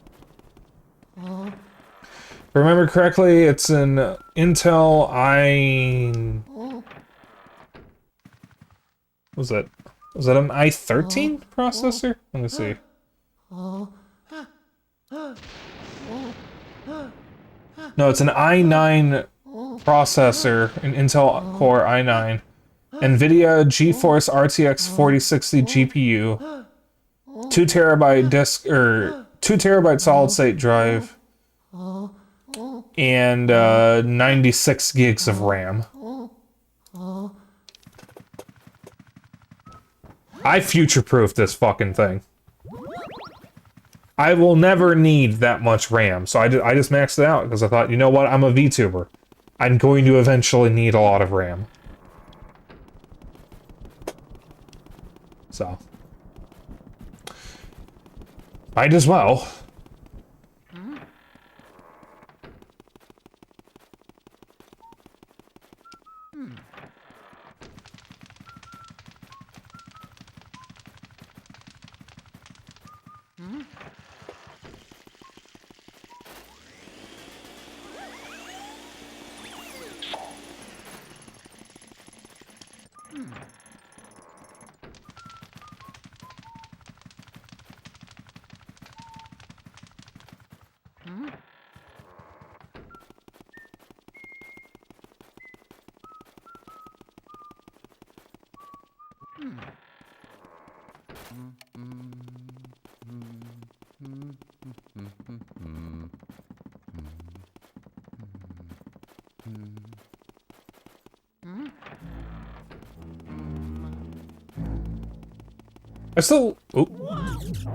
If I remember correctly, it's an Intel i... Was that an i13 processor? Let me see. No, it's an i9 processor, an Intel Core i9. NVIDIA GeForce RTX 4060 GPU. 2 terabyte disk, or 2 terabyte solid state drive. And 96 gigs of RAM. I future-proofed this fucking thing. I will never need that much RAM, so I just maxed it out, because I thought, you know what, I'm a VTuber. I'm going to eventually need a lot of RAM. So. Might as well.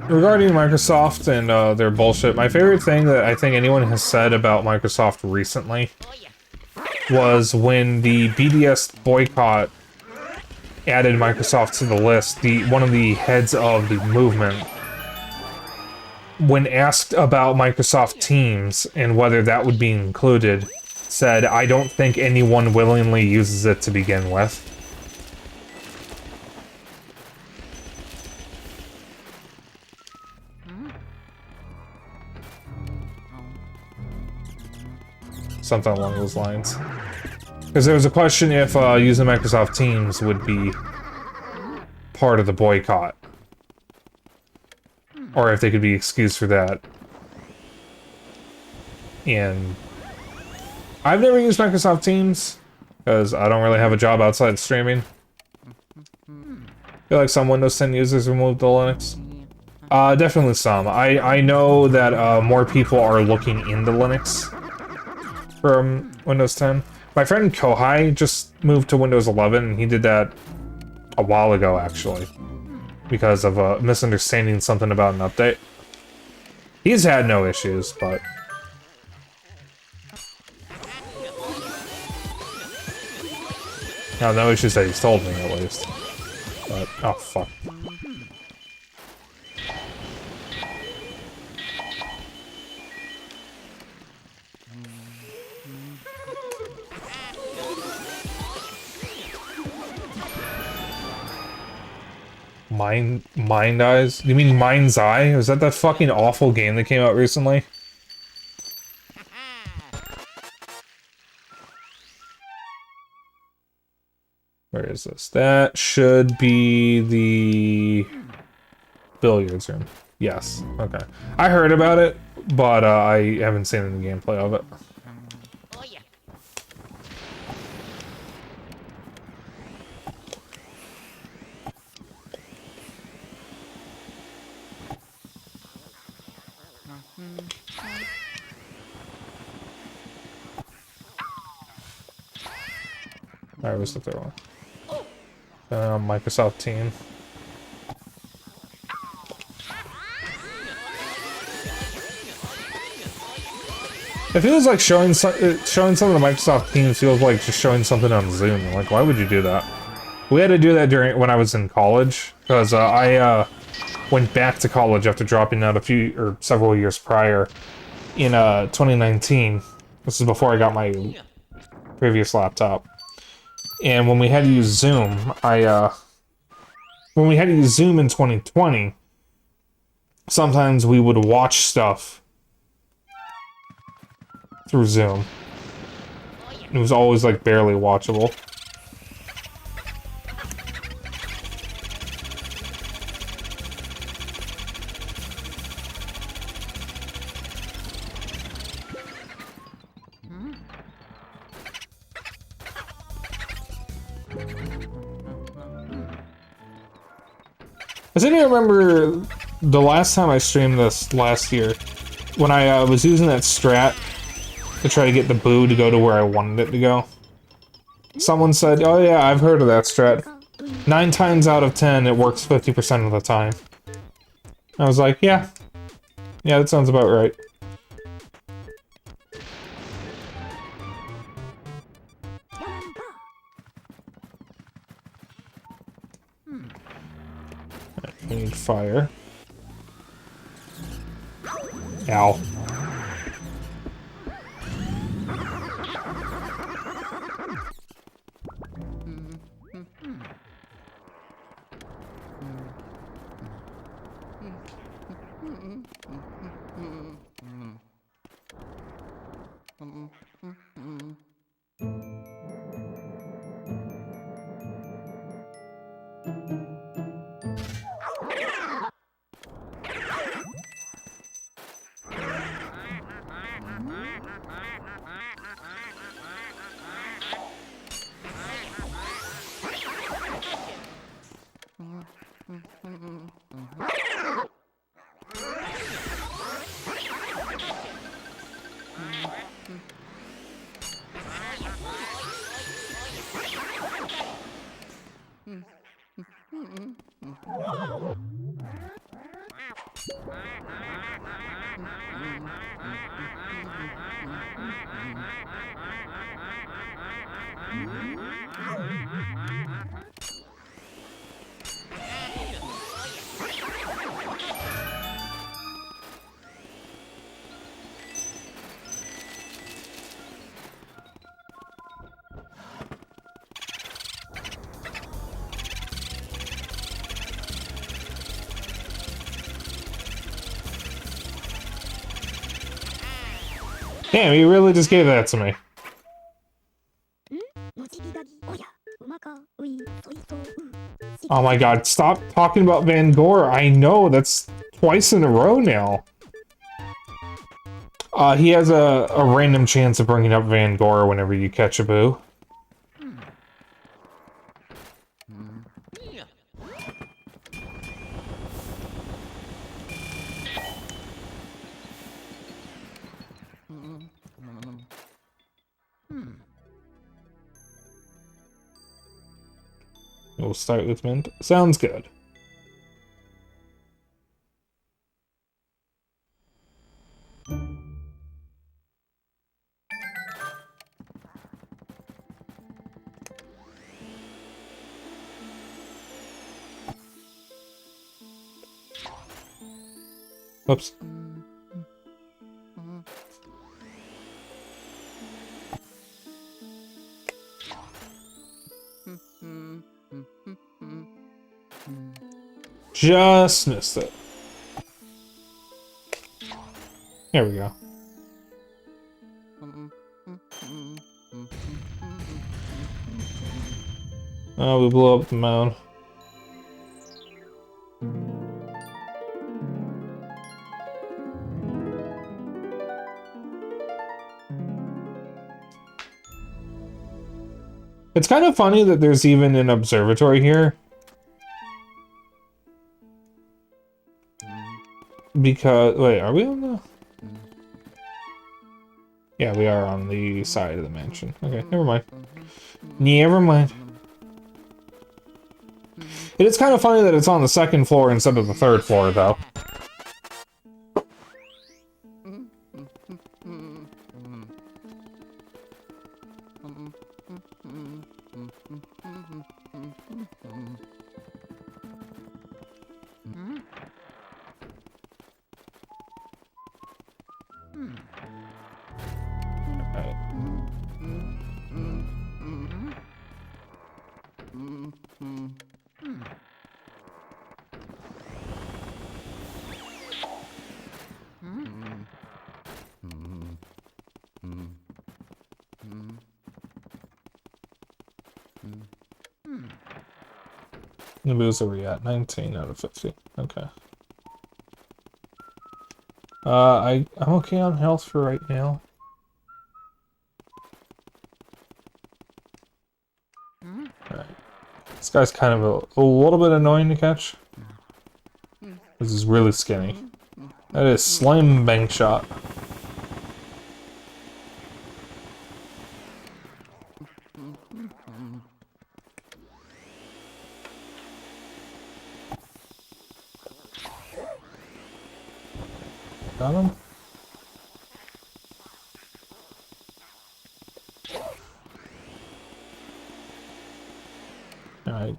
Regarding Microsoft and their bullshit, my favorite thing that I think anyone has said about Microsoft recently was when the BDS boycott added Microsoft to the list. One of the heads of the movement, when asked about Microsoft Teams and whether that would be included, said, "I don't think anyone willingly uses it to begin with." Something along those lines. Because there was a question if using Microsoft Teams would be part of the boycott. Or if they could be excused for that. And I've never used Microsoft Teams, because I don't really have a job outside of streaming. I feel like some Windows 10 users removed the Linux. Definitely some. I know that more people are looking into Linux from Windows 10. My friend Kohai just moved to Windows 11, and he did that a while ago, actually, because of a misunderstanding something about an update. He's had no issues, but... no issues that he's told me, at least. But, oh, fuck. Mind Eyes? You mean Mind's Eye? Was that fucking awful game that came out recently? Where is this? That should be the billiards room. Yes. Okay. I heard about it, but I haven't seen any gameplay of it. Alright, what's the third one? Microsoft Team. It feels like showing showing something to Microsoft Teams feels like just showing something on Zoom. Like, why would you do that? We had to do that when I was in college, because I went back to college after dropping out several years prior in 2019. This is before I got my previous laptop. And when we had to use Zoom, when we had to use Zoom in 2020, sometimes we would watch stuff through Zoom. It was always like barely watchable. Does anyone remember the last time I streamed this last year? When I was using that strat to try to get the boo to go to where I wanted it to go? Someone said, oh yeah, I've heard of that strat. 9 times out of 10, it works 50% of the time. I was like, yeah. Yeah, that sounds about right. We need fire. Ow. Damn, you really just gave that to me. Oh my god, stop talking about Van Gore. I know, that's twice in a row now. He has a random chance of bringing up Van Gore whenever you catch a boo. We'll start with mint. Sounds good. Oops. Just missed it. There we go. Oh, we blew up the mound. It's kind of funny that there's even an observatory here. Because, wait, are we on the... Yeah, we are on the side of the mansion. Okay, never mind. Never mind. It is kind of funny that it's on the second floor instead of the third floor, though. Naboo's are we at? 19 out of 50. Okay. I'm okay on health for right now. Alright. This guy's kind of a little bit annoying to catch. This is really skinny. That is Slime Bang Shot. Got him? Alright.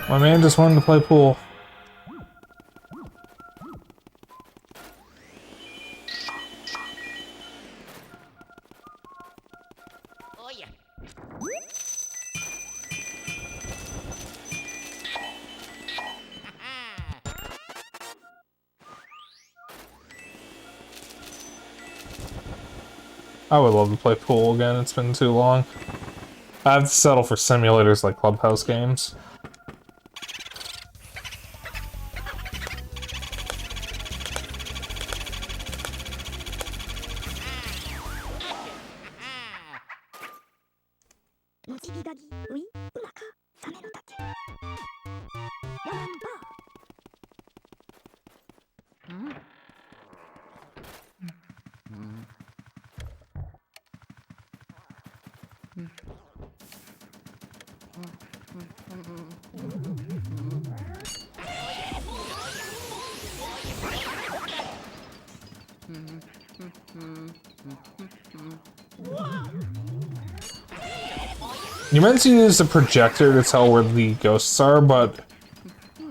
My man just wanted to play pool. Oh yeah. I would love to play pool again, it's been too long. I have to settle for simulators like Clubhouse games. You meant to use the projector to tell where the ghosts are, but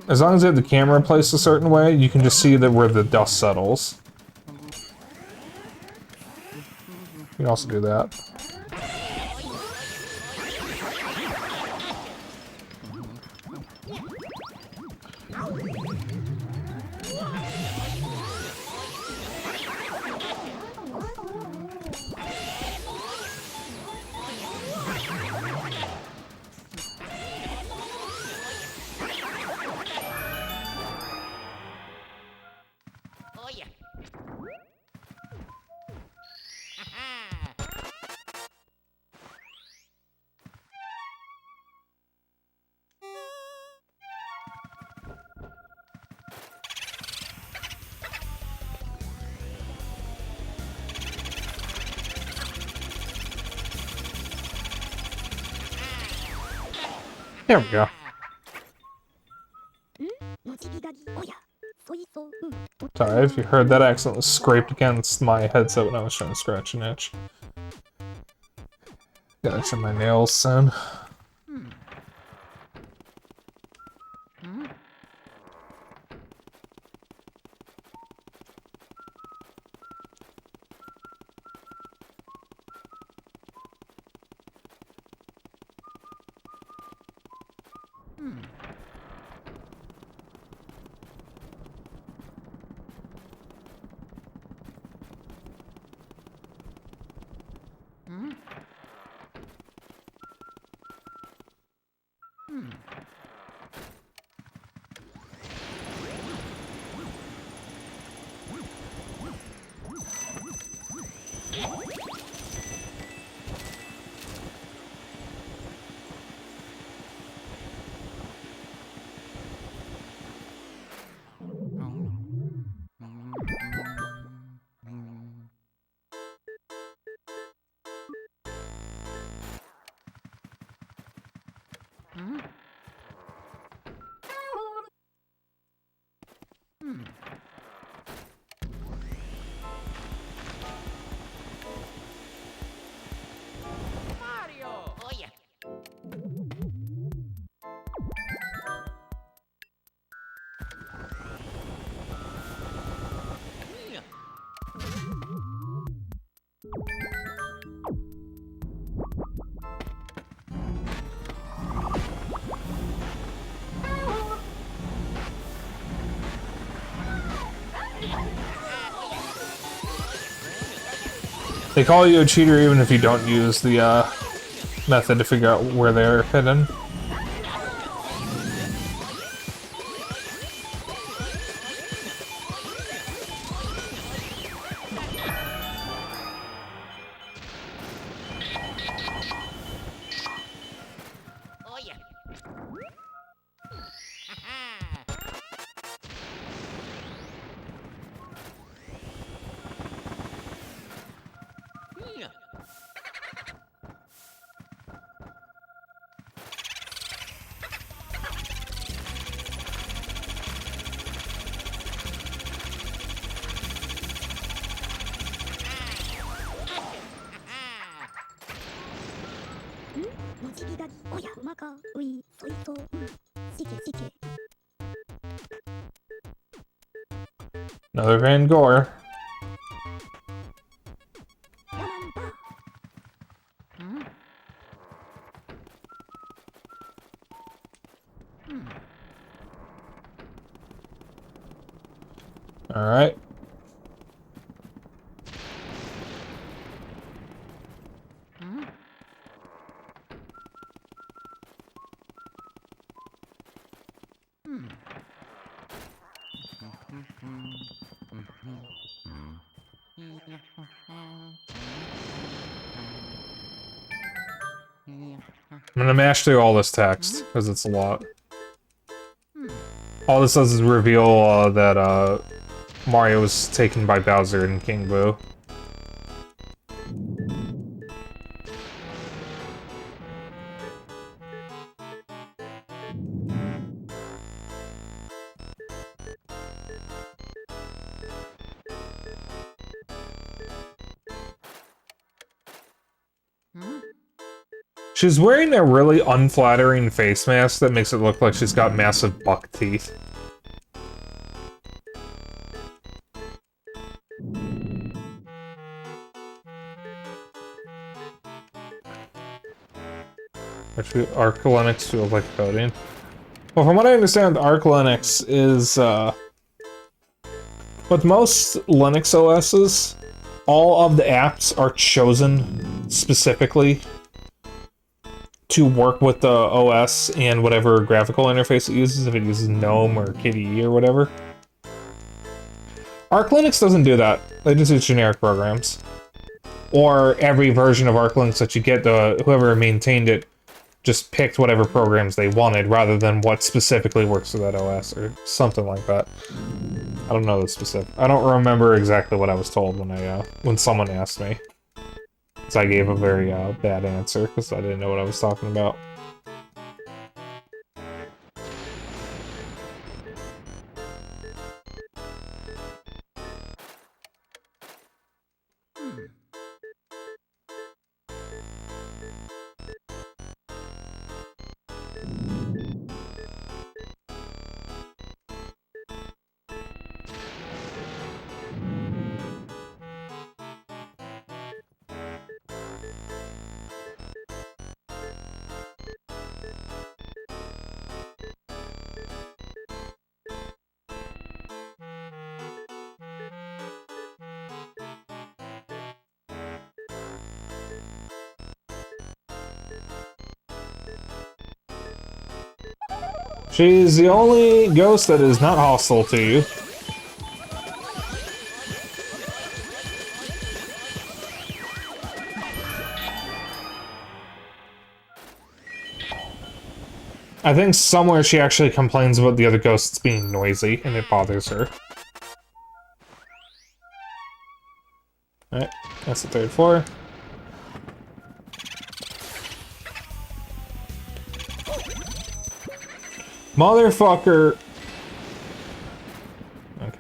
as long as you have the camera placed a certain way, you can just see that where the dust settles. You can also do that. Oh yeah. There we go. Sorry if you heard that accidentally scraped against my headset when I was trying to scratch an itch. Gotta trim my nails soon. They call you a cheater even if you don't use the method to figure out where they're hidden. Oh yeah. Another Van Gore. Alright. I'm gonna mash through all this text, because it's a lot. All this does is reveal that Mario was taken by Bowser and King Boo. She's wearing a really unflattering face mask that makes it look like she's got massive buck teeth. Actually, Arc Linux feels like coding. Well, from what I understand, Arc Linux is, with most Linux OSs, all of the apps are chosen specifically to work with the OS and whatever graphical interface it uses, if it uses GNOME or KDE or whatever. Arc Linux doesn't do that. They just use generic programs. Or every version of Arc Linux that you get, whoever maintained it just picked whatever programs they wanted rather than what specifically works with that OS or something like that. I don't know the specific. I don't remember exactly what I was told when someone asked me. So I gave a very bad answer because I didn't know what I was talking about. She's the only ghost that is not hostile to you. I think somewhere she actually complains about the other ghosts being noisy, and it bothers her. Alright, that's the third floor. Motherfucker! Okay.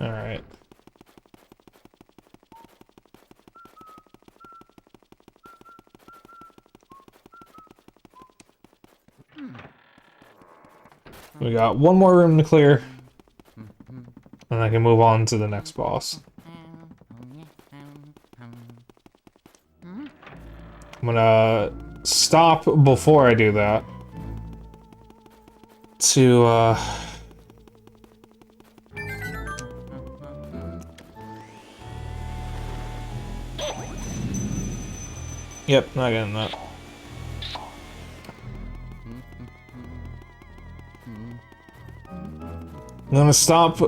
Alright. We got one more room to clear, and I can move on to the next boss. I'm gonna stop before I do that to Yep, not getting that. I'm gonna stop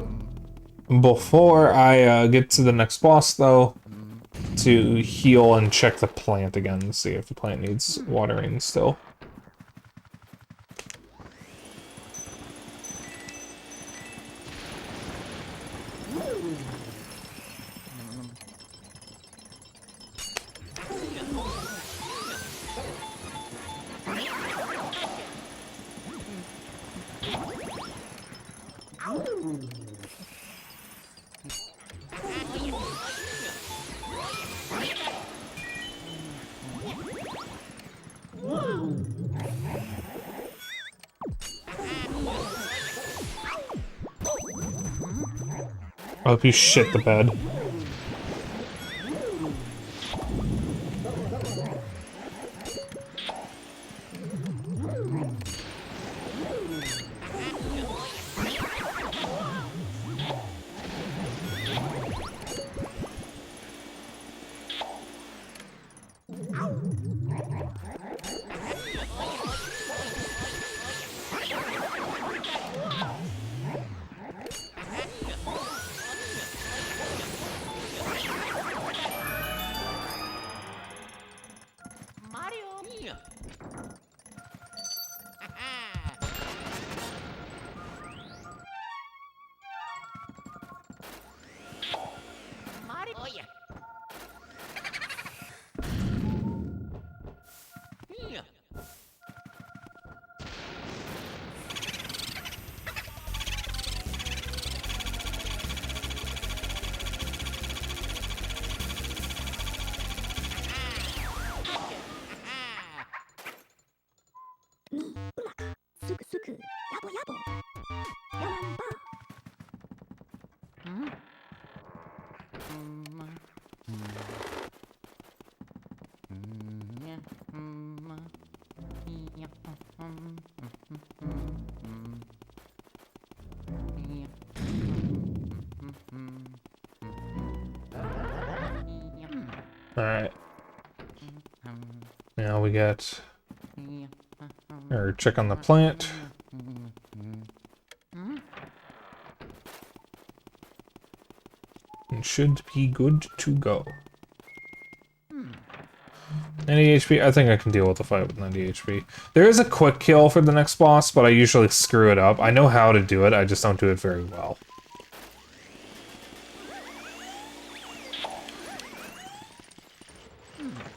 before I get to the next boss, though, to heal and check the plant again, see if the plant needs watering still. I hope you shit the bed. Oh yeah. Alright. Now we get... or check on the plant. It should be good to go. 90 HP? I think I can deal with the fight with 90 HP. There is a quick kill for the next boss, but I usually screw it up. I know how to do it, I just don't do it very well.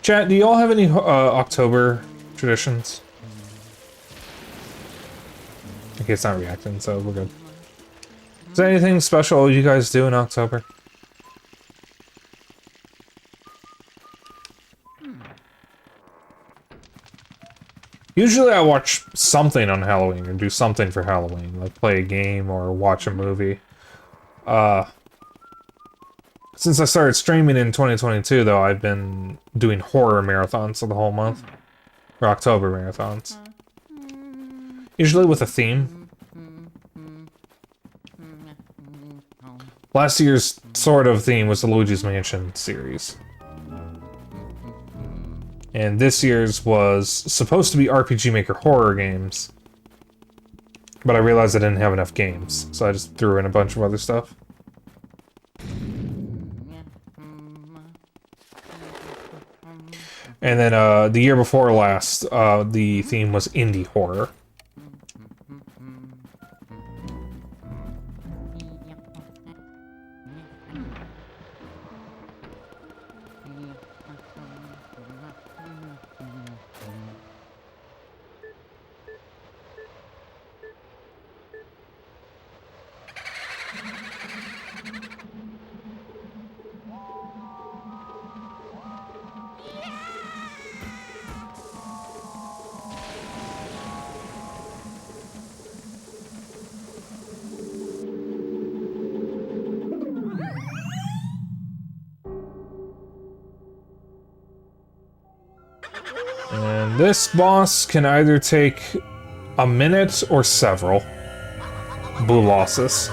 Chat, do y'all have any October traditions? Okay, it's not reacting, so we're good. Is there anything special you guys do in October? Usually I watch something on Halloween, or do something for Halloween, like play a game or watch a movie. Since I started streaming in 2022, though, I've been doing horror marathons for the whole month. Or October marathons. Usually with a theme. Last year's sort of theme was the Luigiss Mansion series. And this year's was supposed to be RPG Maker horror games. But I realized I didn't have enough games, so I just threw in a bunch of other stuff. And then the year before last, the theme was indie horror. And this boss can either take a minute or several. Blue losses.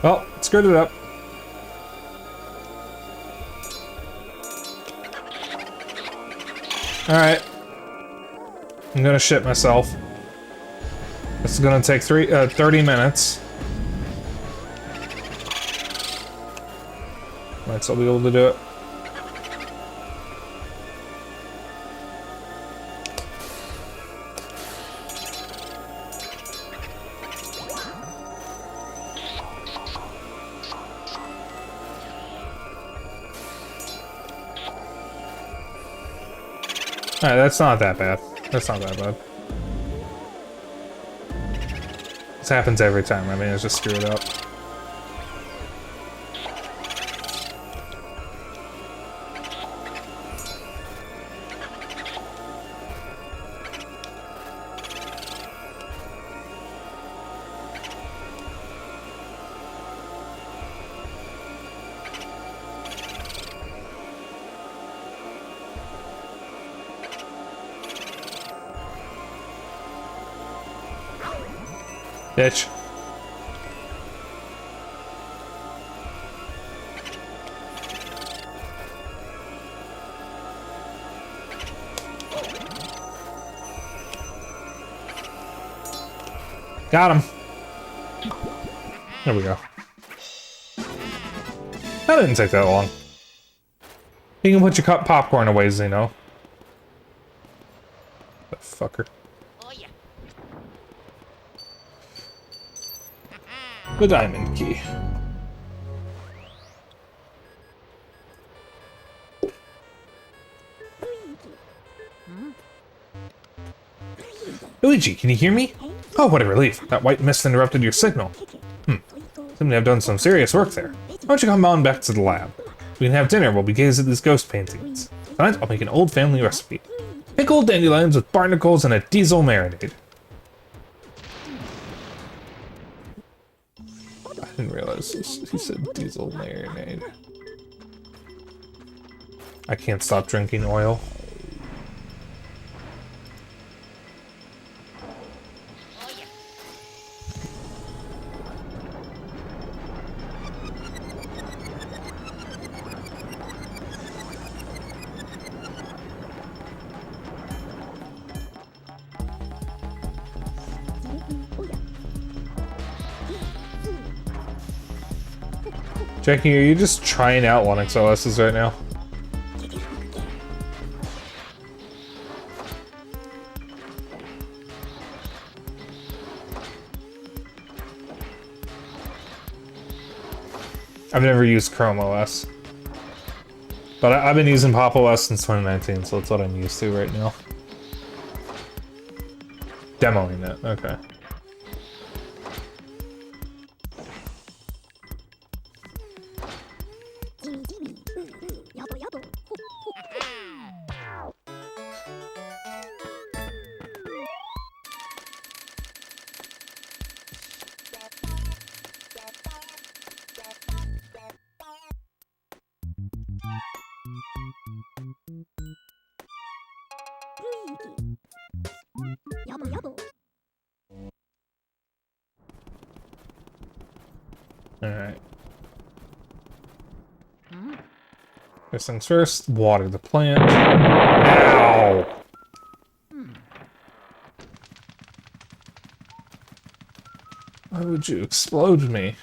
Well, screwed it up. Alright. I'm gonna shit myself. This is gonna take 30 minutes. Might still be able to do it. Alright, that's not that bad. That's not that bad. This happens every time. I mean, it's just screwed up. Bitch. Got him. There we go. That didn't take that long. You can put your popcorn away, Zeno. That fucker. Oh yeah. The diamond key. Luigi, can you hear me? Oh, what a relief. That white mist interrupted your signal. Seem to have done some serious work there. Why don't you come on back to the lab? We can have dinner while we gaze at these ghost paintings. Tonight, I'll make an old family recipe. Pickled dandelions with barnacles and a diesel marinade. I didn't realize he said diesel marinade. I can't stop drinking oil. Jackie, are you just trying out Linux OSs right now? I've never used Chrome OS. But I've been using Pop OS since 2019, so that's what I'm used to right now. Demoing it, okay. Alright. First things first, water the plant. Ow! Why would you explode me?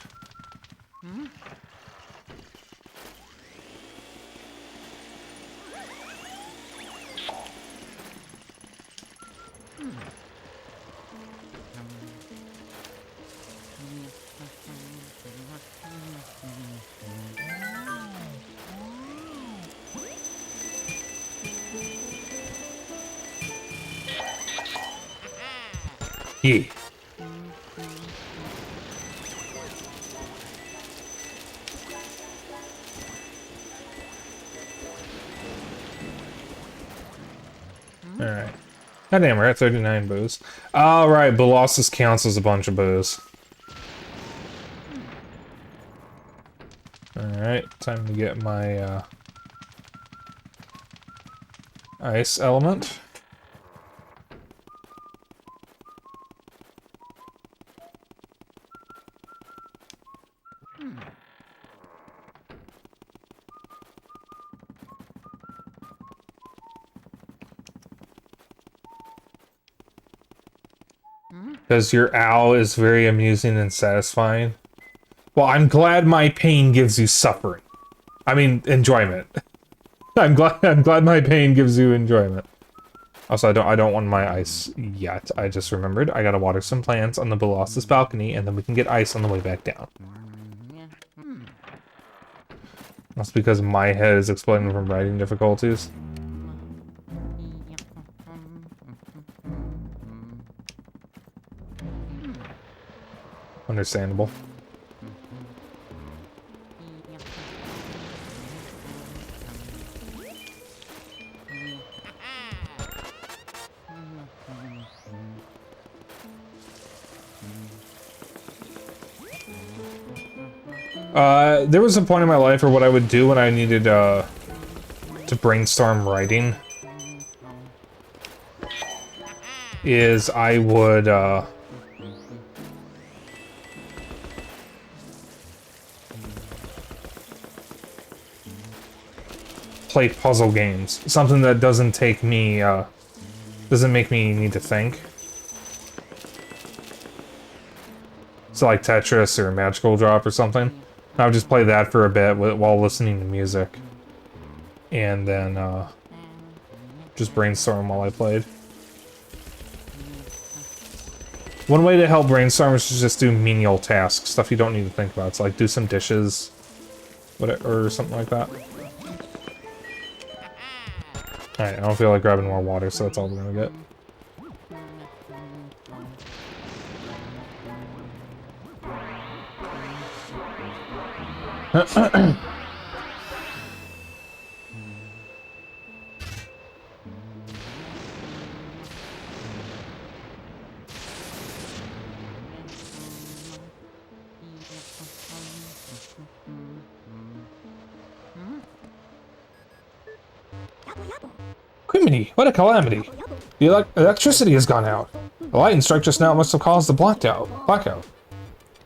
Yeah. Alright. God damn, we're at 39 boos. Alright, Colossus counts as a bunch of boos. Alright, time to get my ice element. Because your owl is very amusing and satisfying. Well, I'm glad my pain gives you suffering. I mean, enjoyment. I'm glad my pain gives you enjoyment. Also, I don't want my ice yet. I just remembered I gotta water some plants on the Luigiss balcony, and then we can get ice on the way back down. That's because my head is exploding from writing difficulties. Understandable. There was a point in my life where what I would do when I needed to brainstorm writing is I would play puzzle games. Something that doesn't take me doesn't make me need to think. So like Tetris or Magical Drop or something. I would just play that for a bit while listening to music. And then just brainstorm while I played. One way to help brainstorm is to just do menial tasks, stuff you don't need to think about. So like do some dishes, or something like that. Alright, I don't feel like grabbing more water, so that's all we're gonna get. Criminy, what a calamity! The electricity has gone out. The lightning strike just now must have caused the blackout.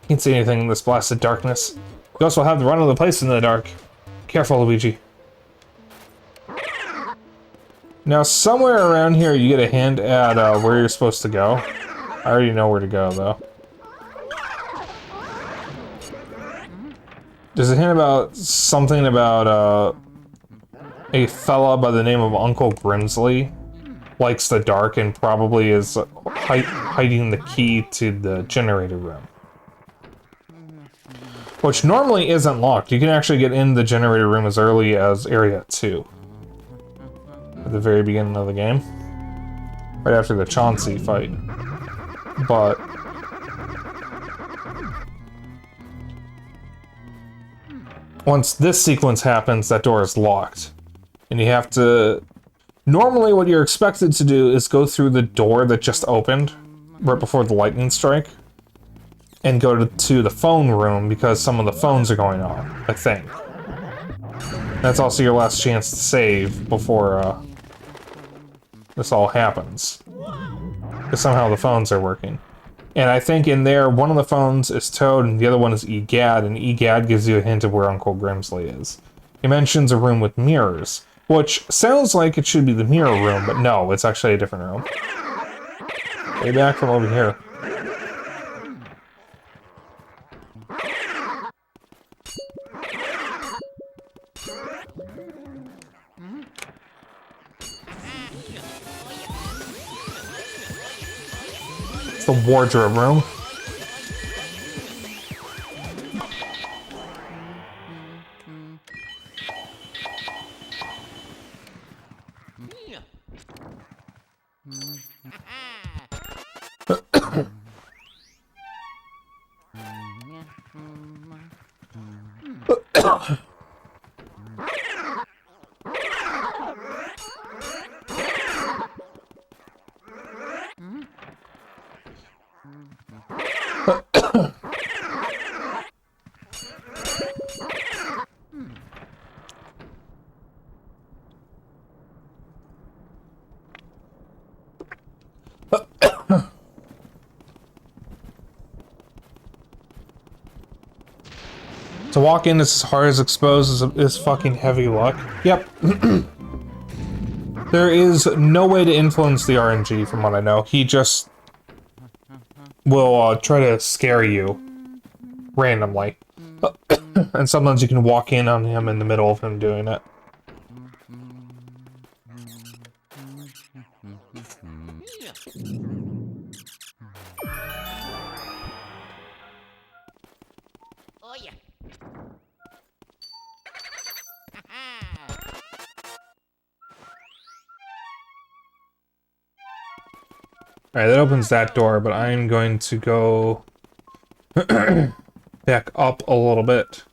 Can't see anything in this blasted darkness. Ghosts will have the run of the place in the dark. Careful, Luigi. Now, somewhere around here, you get a hint at where you're supposed to go. I already know where to go, though. There's a hint about something about a fella by the name of Uncle Grimsley likes the dark and probably is hiding the key to the generator room. Which normally isn't locked. You can actually get in the generator room as early as Area 2. At the very beginning of the game. Right after the Chauncey fight. But once this sequence happens, that door is locked. And you have to... Normally what you're expected to do is go through the door that just opened right before the lightning strike. And go to the phone room because some of the phones are going on, I think. That's also your last chance to save before this all happens. Because somehow the phones are working. And I think in there, one of the phones is Toad and the other one is EGAD, and EGAD gives you a hint of where Uncle Grimsley is. He mentions a room with mirrors, which sounds like it should be the mirror room, but no, it's actually a different room. Way back from over here. It's the wardrobe room. To walk in as hard as exposed is fucking heavy luck. Yep. There is no way to influence the RNG from what I know. He just will try to scare you randomly. And sometimes you can walk in on him in the middle of him doing it. Oh yeah. Alright, that opens that door, but I'm going to go back up a little bit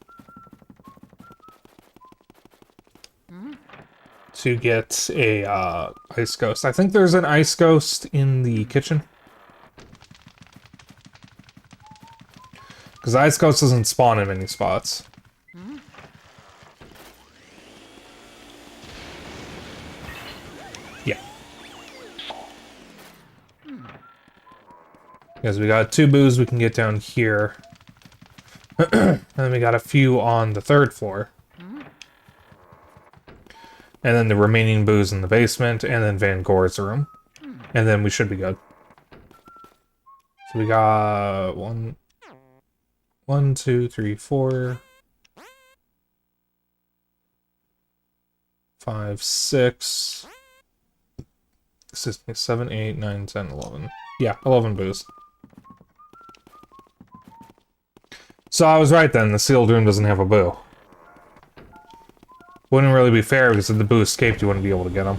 to get a ice ghost. I think there's an ice ghost in the kitchen. Because ice ghost doesn't spawn in many spots. Yeah. Because we got 2 boos we can get down here. And then we got a few on the 3rd floor. And then the remaining boos in the basement, and then Van Gore's room. And then we should be good. So we got 1, 2, 3, 4, 5, 6. Excuse me, 7, 8, 9, 10, 11. Yeah, 11 boos. So I was right then, the sealed room doesn't have a boo. Wouldn't really be fair because if the boo escaped, you wouldn't be able to get him.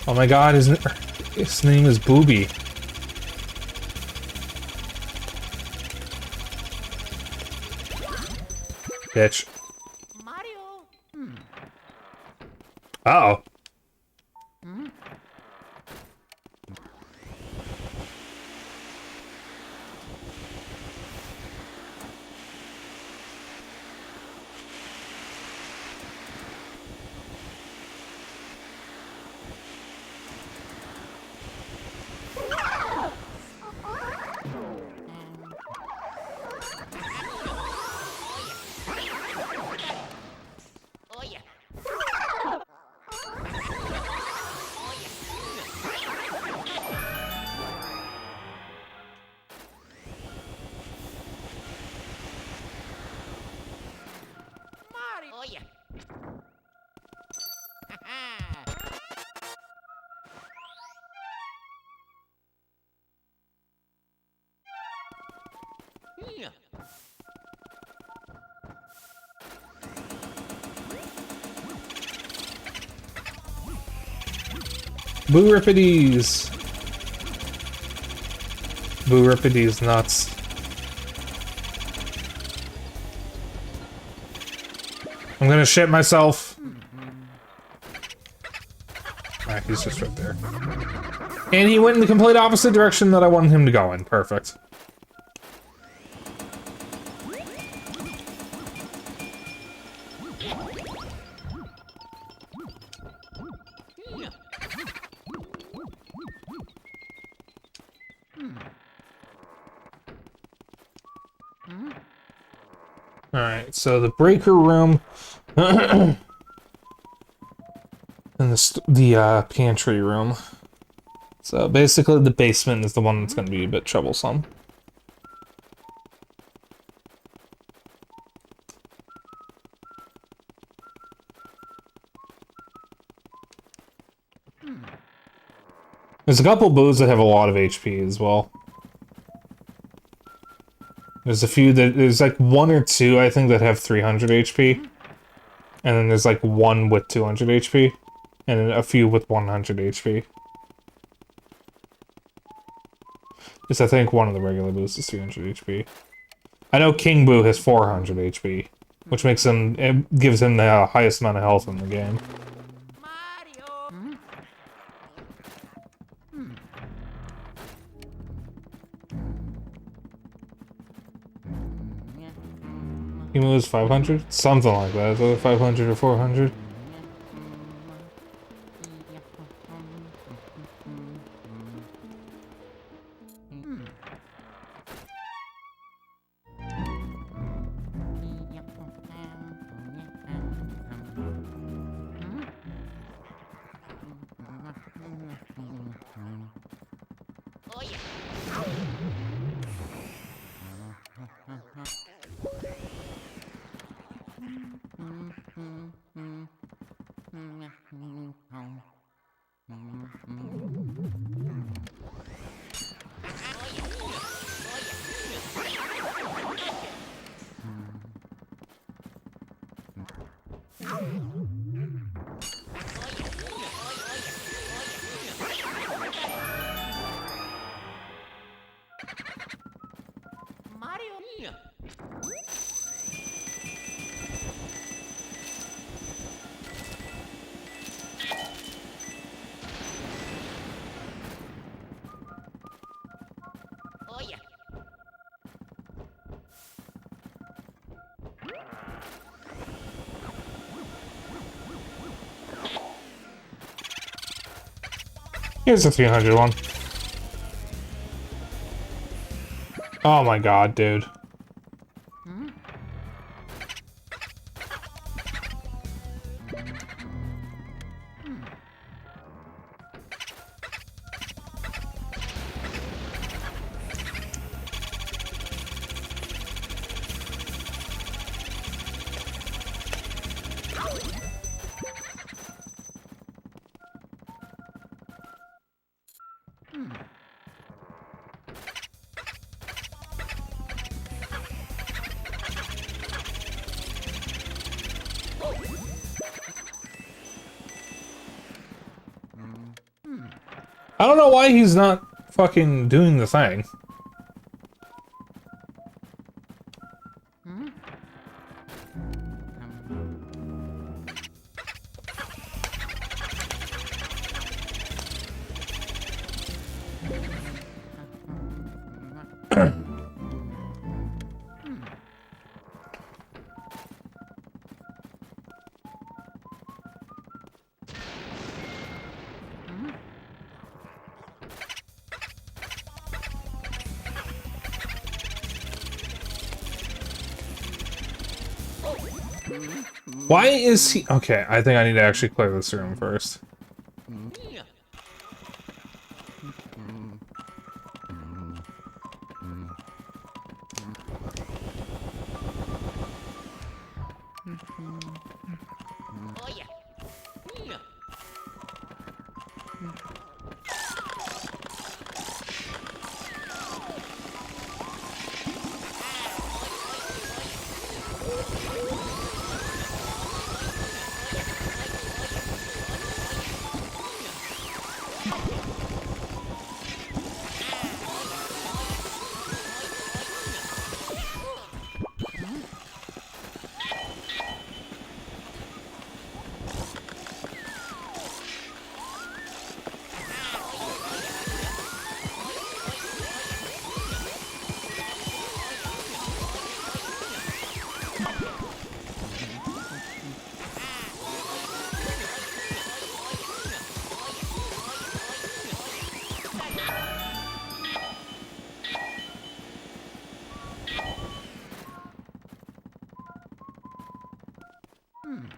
Oh my god, his name is Booby. Bitch. Mario. Uh-oh. Oh yeah. Mario. Oh yeah. Yeah. Boo Rippides! Boo Rippides nuts. I'm gonna shit myself. Alright, he's just right there. And he went in the complete opposite direction that I wanted him to go in. Perfect. Alright, so the breaker room and the pantry room. So basically the basement is the one that's going to be a bit troublesome. There's a couple boos that have a lot of HP as well. There's a few that, there's like 1 or 2, I think, that have 300 HP. And then there's like 1 with 200 HP. And then a few with 100 HP. Because I think one of the regular boos is 300 HP. I know King Boo has 400 HP. Which makes him, it gives him the highest amount of health in the game. Mario. He moves 500? Something like that. Is it 500 or 400? Oh yeah. Mario. Yeah. Oh yeah. Here's the 300 one. Oh my god, dude. I don't know why he's not fucking doing the thing. Why is he... Okay, I think I need to actually clear this room first. Yeah. Oh yeah. Yeah.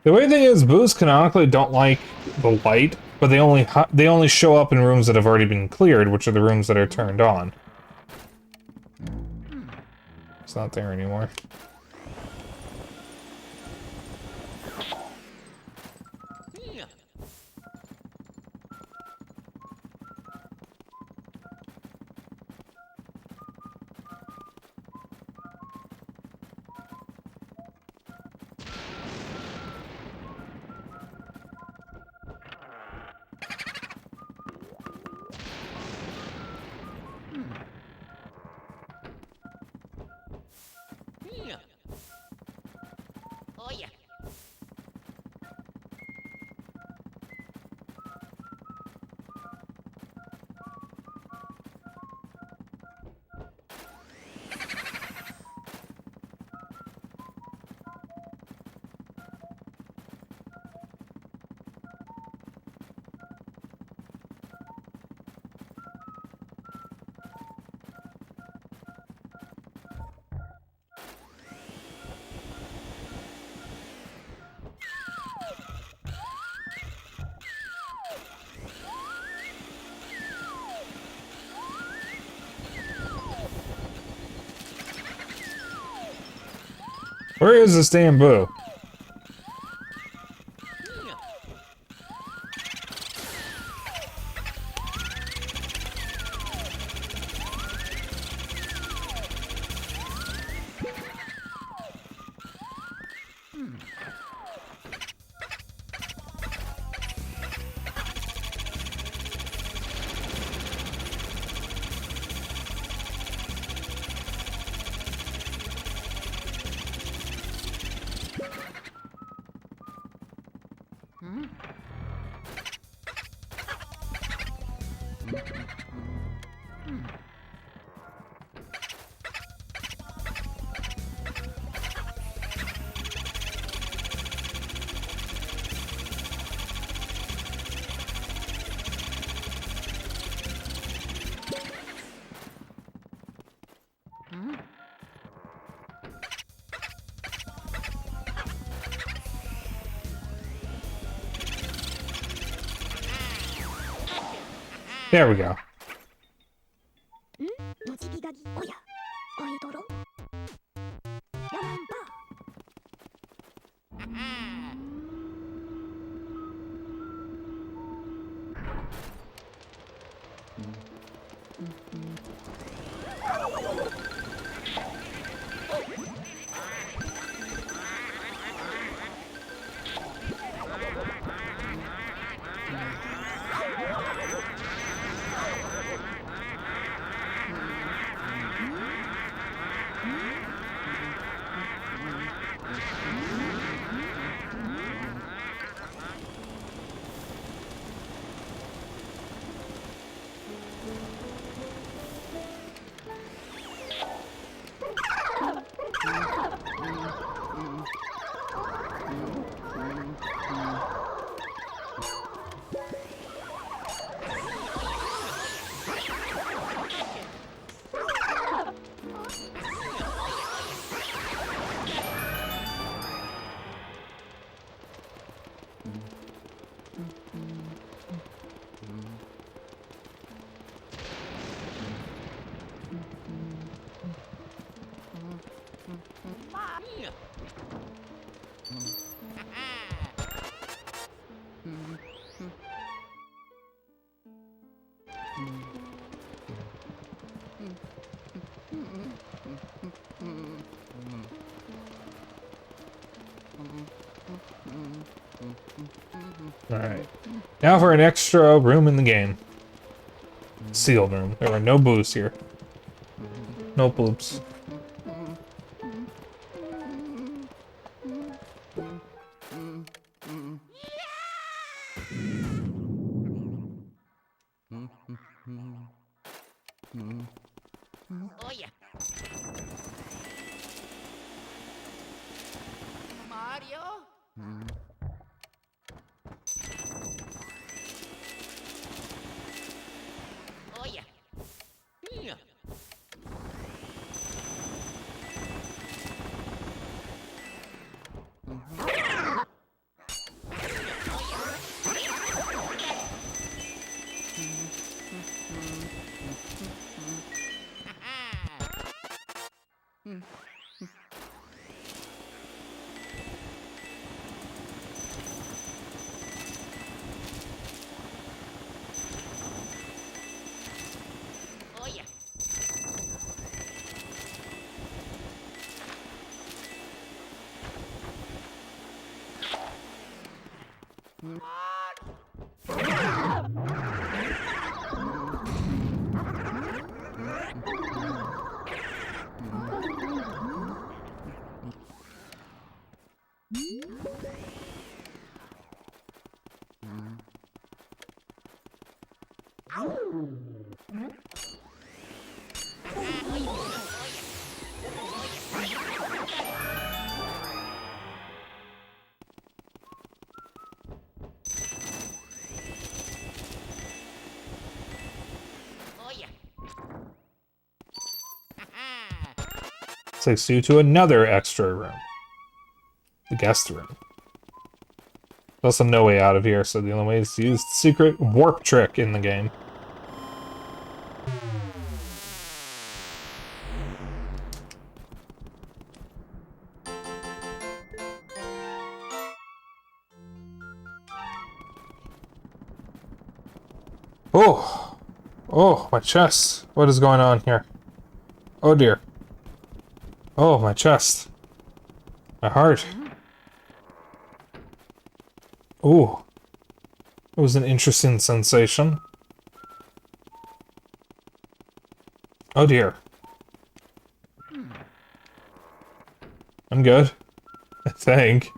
The weird thing is, boosts canonically don't like the light, but they only show up in rooms that have already been cleared, which are the rooms that are turned on. It's not there anymore. Yeah. Yeah. Where is this damn boo? There we go. Alright. Now for an extra room in the game. Sealed room. There were no boos here. No bloops. Oh yeah. Mario? Oh yeah. Oh yeah. Oh yeah. Takes you to another extra room. The guest room. There's also no way out of here, so the only way is to use the secret warp trick in the game. Oh! Oh, my chest. What is going on here? Oh dear. Oh, my chest. My heart. Ooh. It was an interesting sensation. Oh dear. I'm good. I think.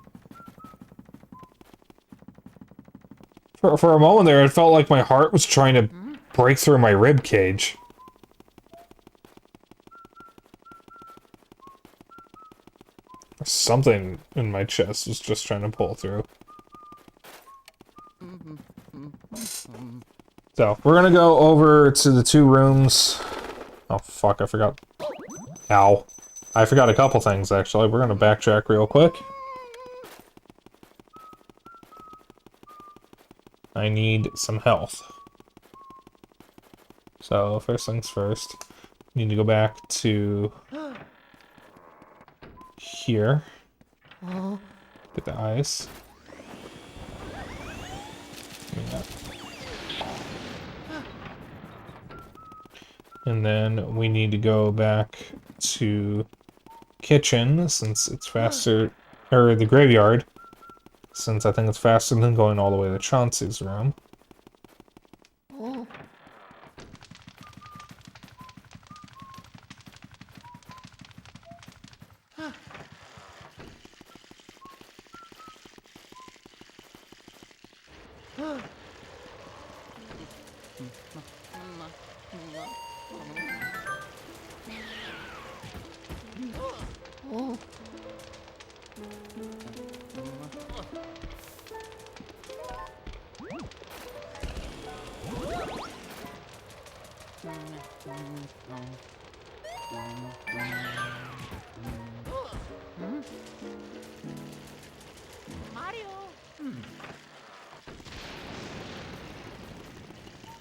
For a moment there, it felt like my heart was trying to break through my rib cage. Something in my chest was just trying to pull through. So, we're gonna go over to the 2 rooms. Oh, fuck, I forgot. Ow. I forgot a couple things, actually. We're gonna backtrack real quick. I need some health. So, first things first. Need to go back to... here. Get the ice. Yeah. And then we need to go back to kitchen, since it's faster, or the graveyard, since I think it's faster than going all the way to Chauncey's room.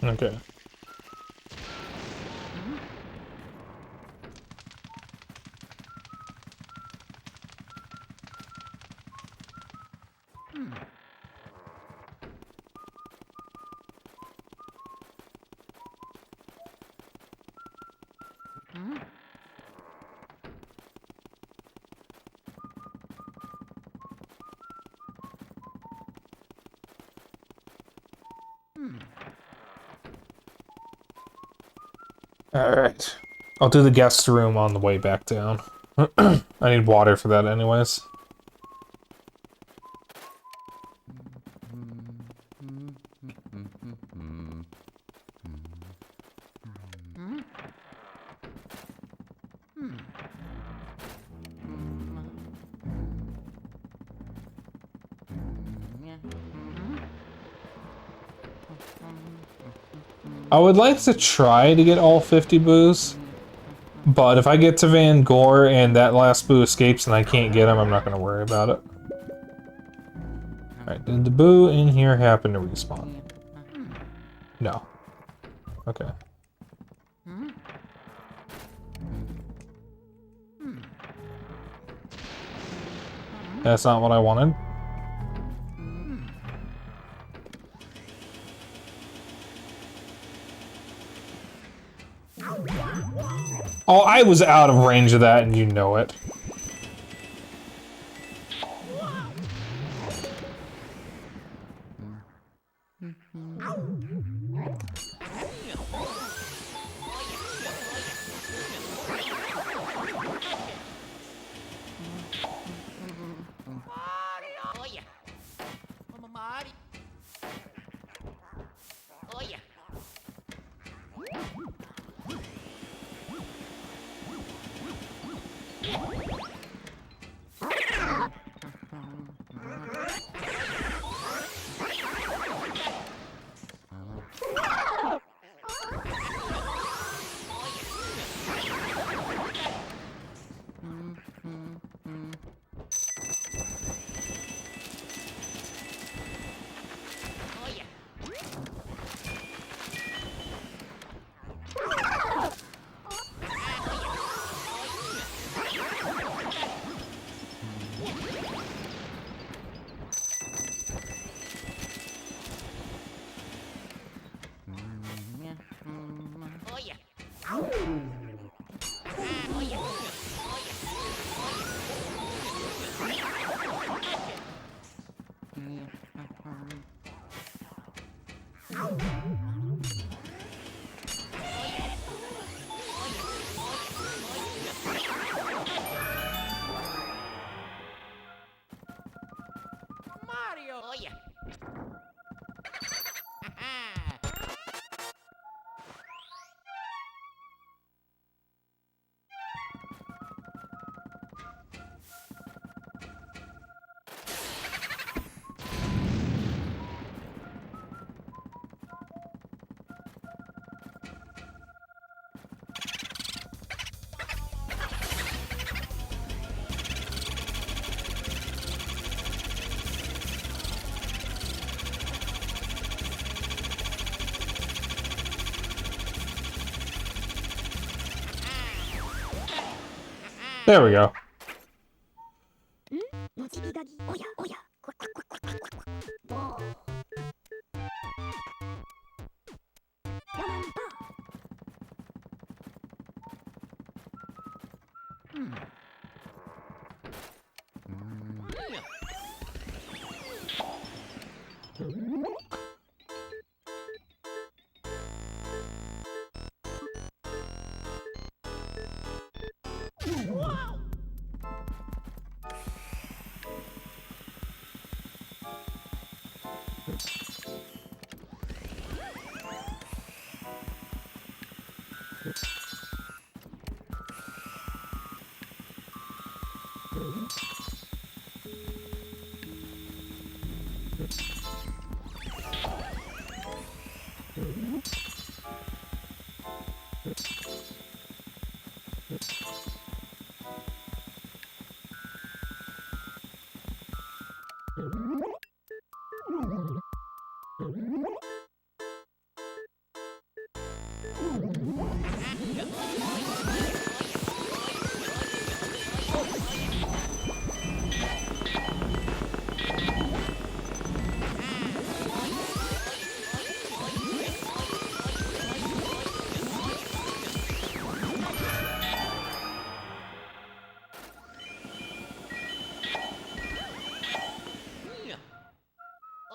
Okay. Alright. I'll do the guest room on the way back down. I need water for that anyways. I would like to try to get all 50 boos, but if I get to Van Gore and that last boo escapes and I can't get him, I'm not going to worry about it. Alright, did the boo in here happen to respawn? No. Okay. That's not what I wanted. Oh, I was out of range of that, and you know it. Oh yeah. Mama Mari. Oh yeah. There we go.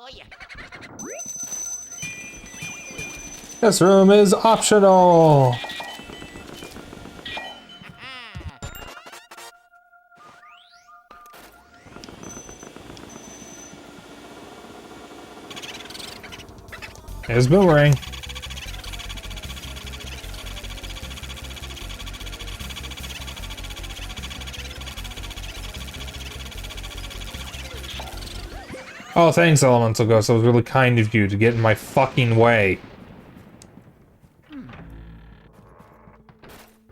Oh yeah. This room is optional. There's Boomerang. Oh, thanks, Elemental Ghost. That was really kind of you to get in my fucking way.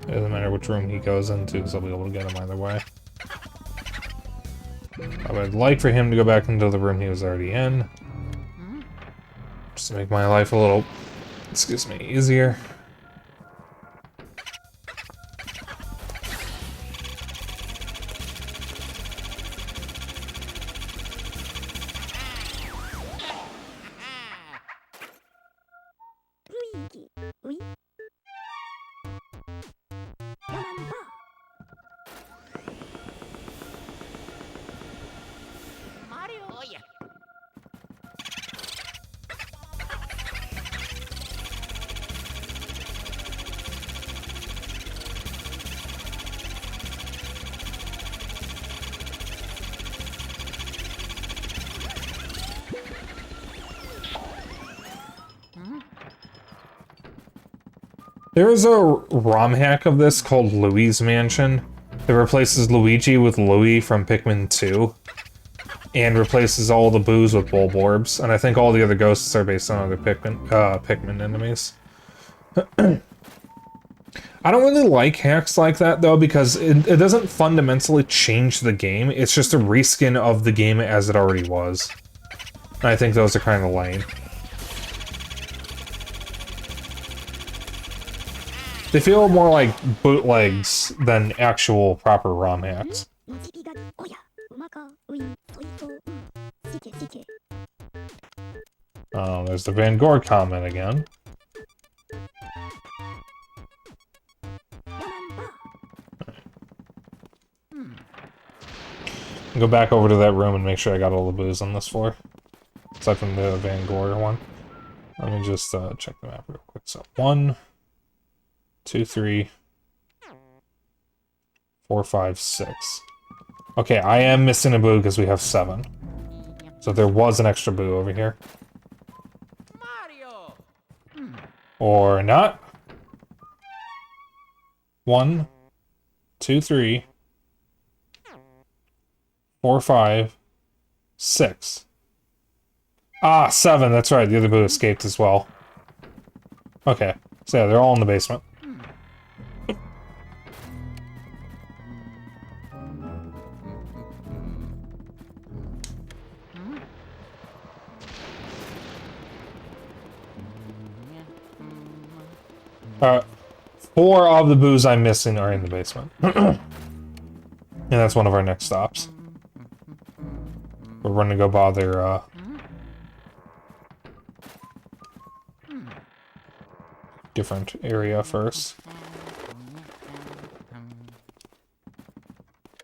It doesn't matter which room he goes into, because I'll be able to get him either way. I would like for him to go back into the room he was already in. Just to make my life a little, excuse me, easier. Luigi, oui. Mario. Oh yeah. There is a ROM hack of this called Luigiss Mansion that replaces Luigi with Louie from Pikmin 2 and replaces all the boos with Bulborbs, and I think all the other ghosts are based on other Pikmin enemies. I don't really like hacks like that, though, because it doesn't fundamentally change the game. It's just a reskin of the game as it already was. And I think those are kind of lame. They feel more like bootlegs than actual proper ROM hacks. Oh, there's the Van Gogh comment again. Go back over to that room and make sure I got all the boos on this floor. Aside from the Van Gogh one. Let me just check the map real quick. So, 1, 2, 3, 4, 5, 6. Okay, I am missing a boo because we have 7. So there was an extra boo over here. Mario. Or not. 1, 2, 3, 4, 5, 6. Ah, 7, that's right, the other boo escaped as well. Okay, so yeah, they're all in the basement. Uh, 4 of the boos I'm missing are in the basement. And that's one of our next stops. We're going to go bother, different area first.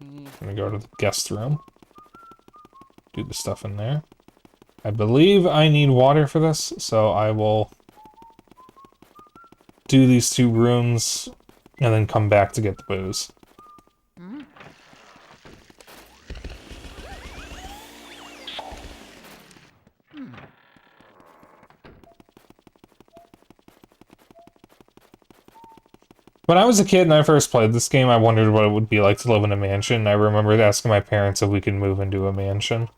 I'm gonna go to the guest room. Do the stuff in there. I believe I need water for this, so I will do these 2 rooms and then come back to get the booze. When I was a kid and I first played this game, I wondered what it would be like to live in a mansion. I remember asking my parents if we could move into a mansion.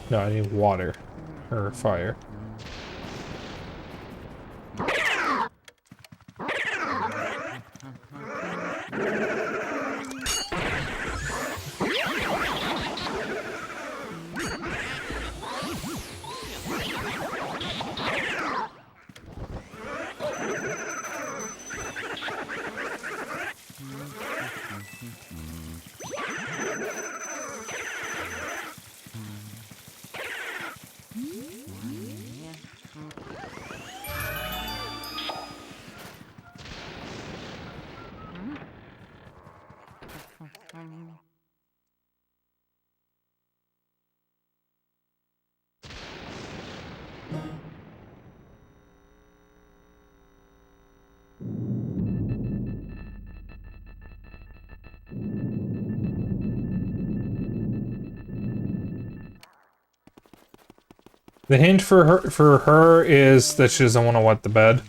No, I need water. Or fire. The hint for her is that she doesn't want to wet the bed.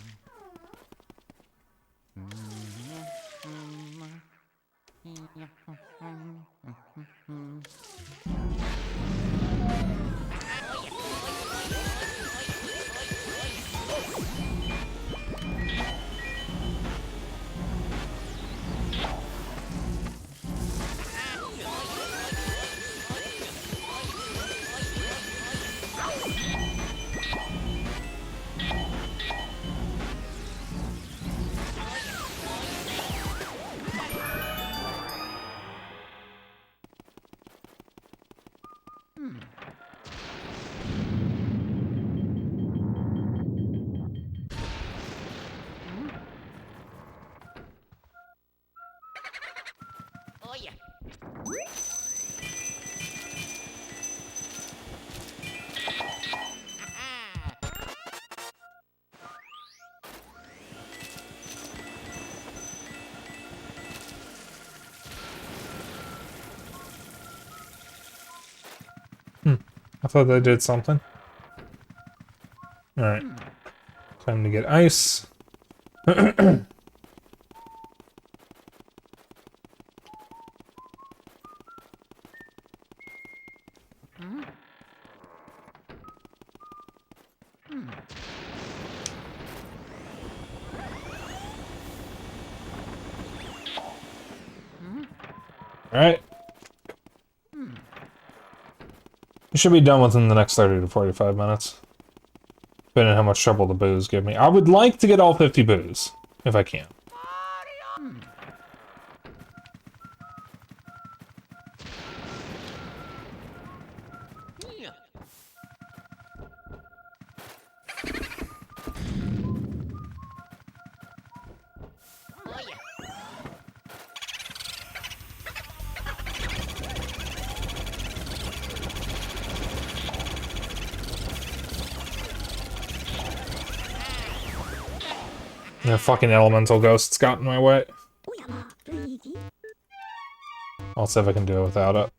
Oh yeah. I thought that did something. Alright. Time to get ice. Alright. We should be done within the next 30 to 45 minutes. Depending on how much trouble the booze give me. I would like to get all 50 booze, if I can. The fucking elemental ghosts got in my way. I'll see if I can do it without it.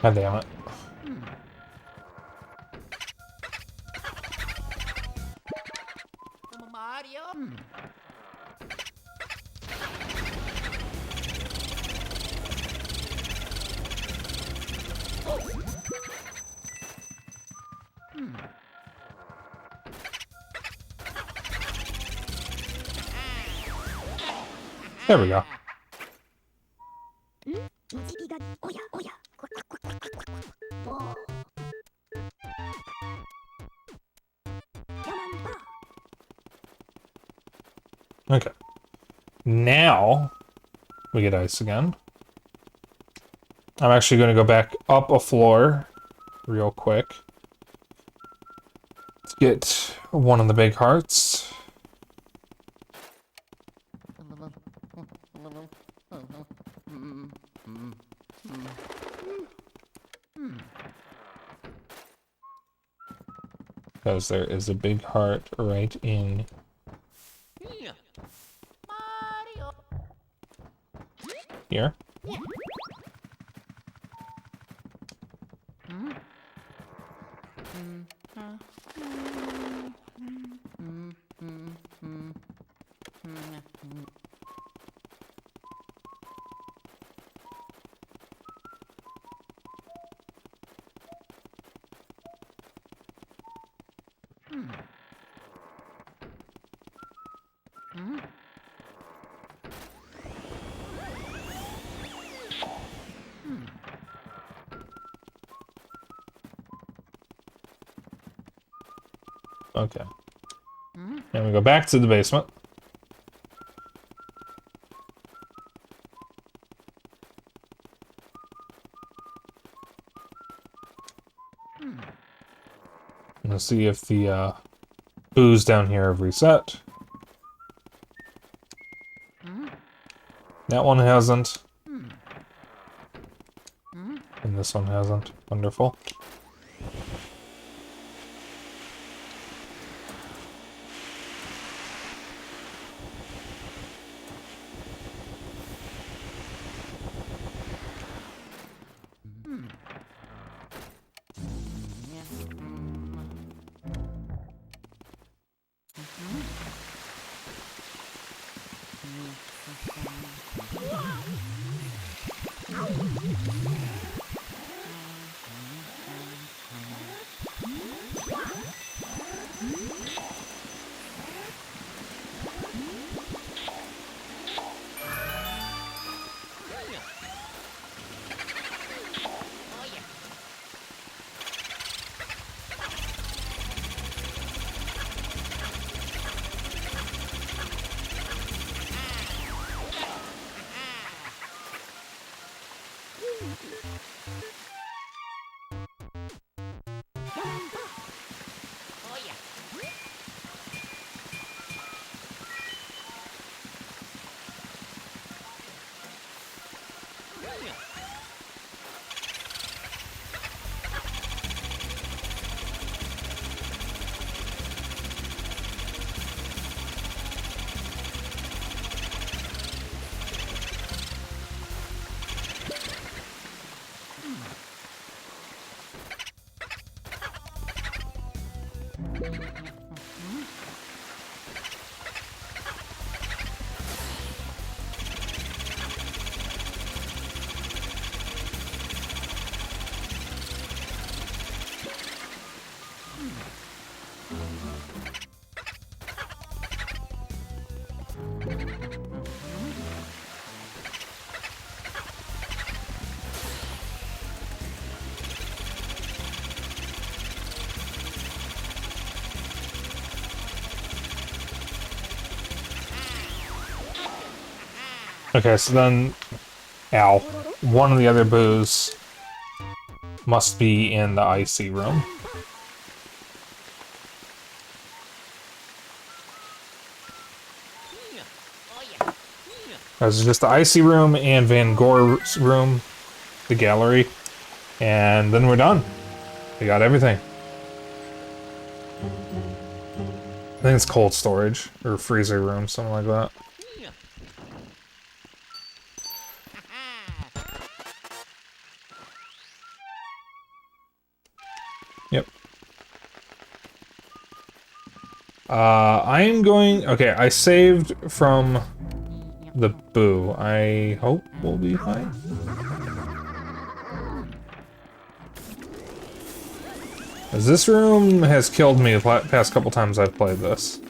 God damn it. Mario. There we go. Okay. Now we get ice again. I'm actually going to go back up a floor real quick. Let's get one of the big hearts. Because there is a big heart right in Mario. here. Okay. And we go back to the basement. Let's see if the boos down here have reset. That one hasn't. And this one hasn't. Wonderful. Oh yeah. Okay, so then... Ow. One of the other boos must be in the icy room. Oh yeah. There's just the icy room and Van Gore's room, the gallery, and then we're done. We got everything. I think it's cold storage, or freezer room, something like that. I am going... Okay, I saved from the boo. I hope we'll be fine. As this room has killed me the past couple times I've played this.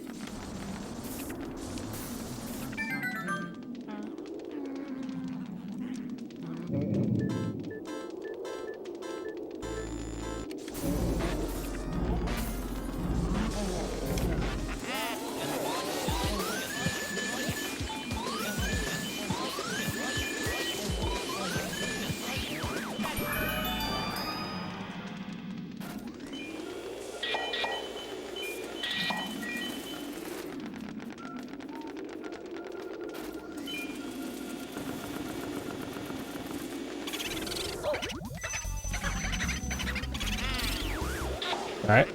Alright.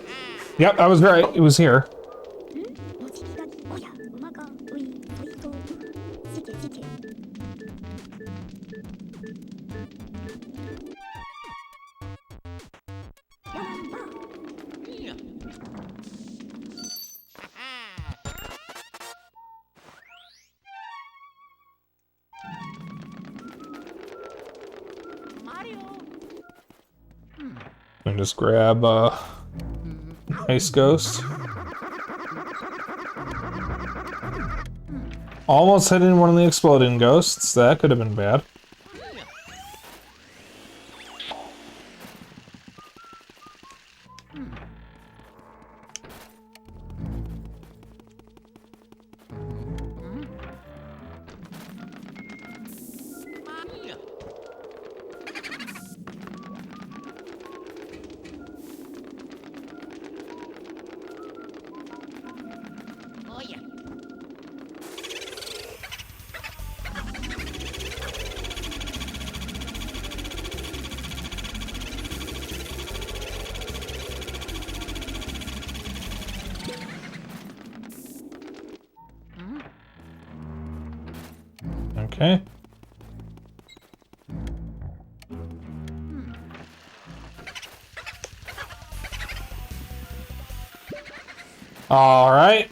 Yep, I was right. It was here. And just grab Ice Ghost. Almost hitting one of the exploding ghosts. That could have been bad. Oh yeah. Okay. All right.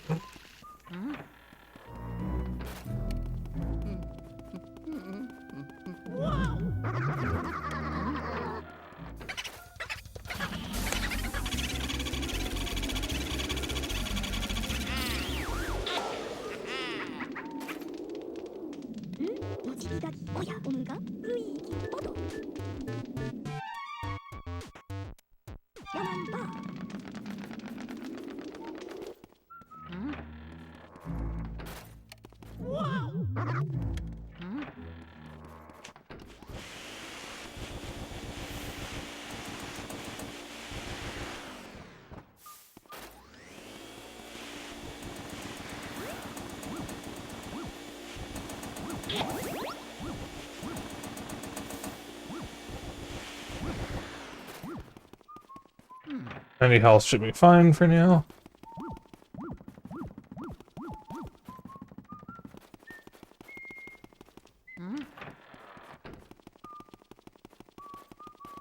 Any health should be fine for now.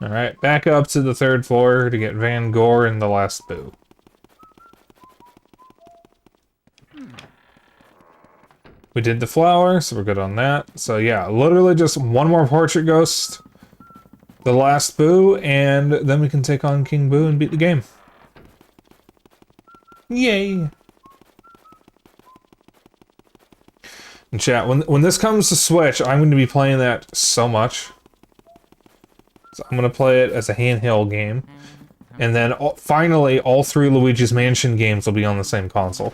Alright, back up to the 3rd floor to get Van Gore and the last boo. We did the flower, so we're good on that. So yeah, literally just one more portrait ghost, the last boo, and then we can take on King Boo and beat the game. Yay! And chat, when this comes to Switch, I'm going to be playing that so much. So I'm going to play it as a handheld game. And then finally, all 3 Luigi's Mansion games will be on the same console.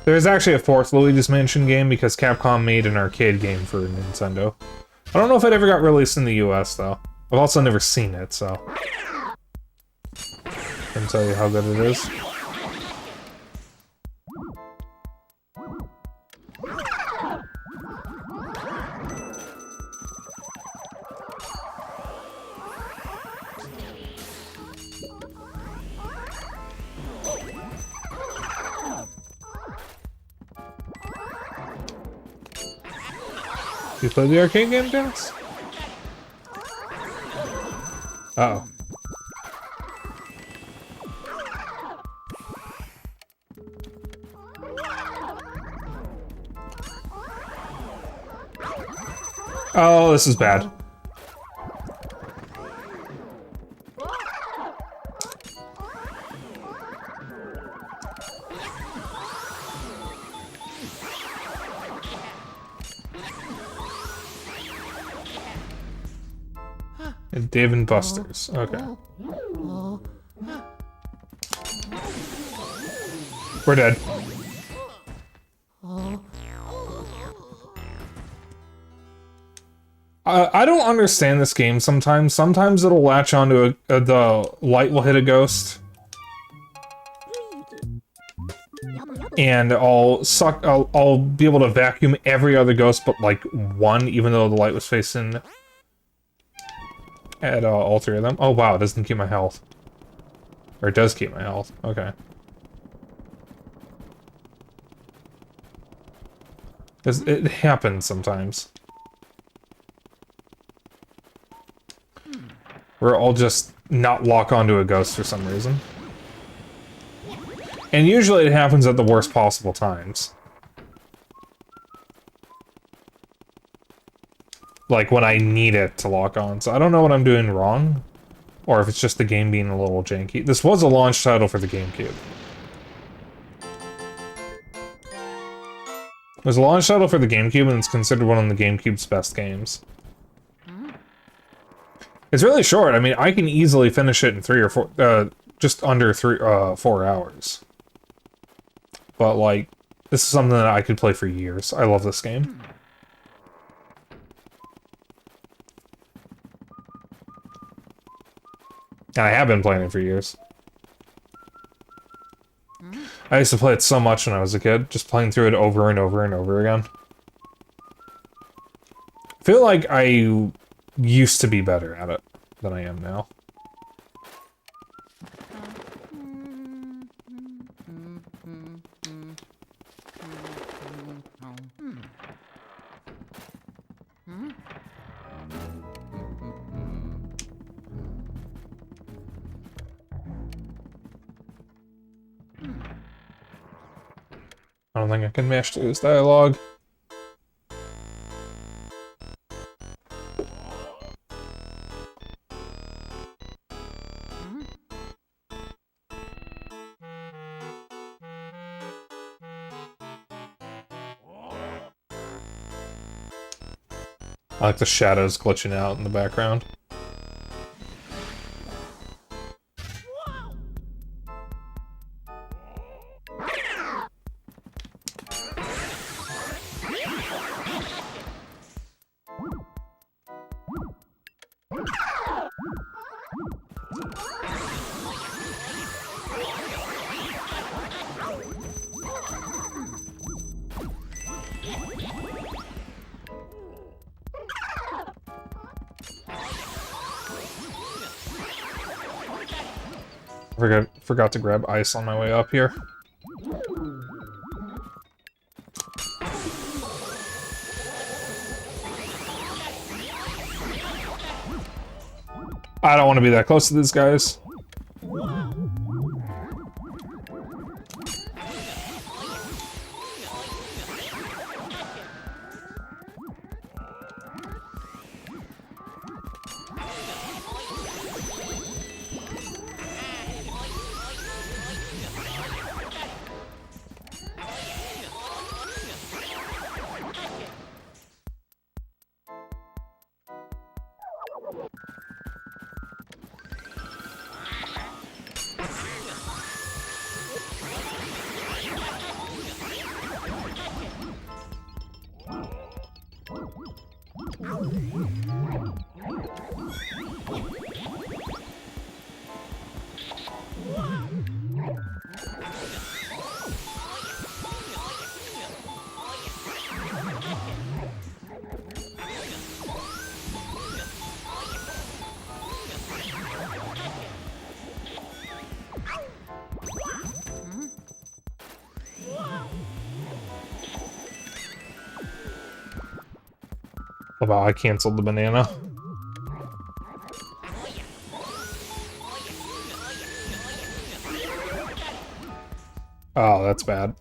There's actually a 4th Luigi's Mansion game because Capcom made an arcade game for Nintendo. I don't know if it ever got released in the US, though. I've also never seen it, so... I can tell you how good it is. You play the arcade game, Dennis? Uh-oh. Oh, this is bad. And Dave and Buster's. Okay. We're dead. I don't understand this game sometimes. Sometimes it'll latch onto the light will hit a ghost. And I'll be able to vacuum every other ghost but like one, even though the light was facing at all three of them. Oh wow, it doesn't keep my health. Or it does keep my health. Okay. It happens sometimes. Where I'll just not lock onto a ghost for some reason. And usually it happens at the worst possible times. Like when I need it to lock on. So I don't know what I'm doing wrong. Or if it's just the game being a little janky. This was a launch title for the GameCube. It was a launch title for the GameCube and it's considered one of the GameCube's best games. It's really short. I mean, I can easily finish it in 3 or 4, just under 4 hours. But, like, this is something that I could play for years. I love this game. And I have been playing it for years. I used to play it so much when I was a kid, just playing through it over and over and over again. I feel like I used to be better at it than I am now. I don't think I can mash through this dialogue. I like the shadows glitching out in the background. Forgot to grab ice on my way up here. I don't want to be that close to these guys. Oh, wow, I canceled the banana. Oh, that's bad.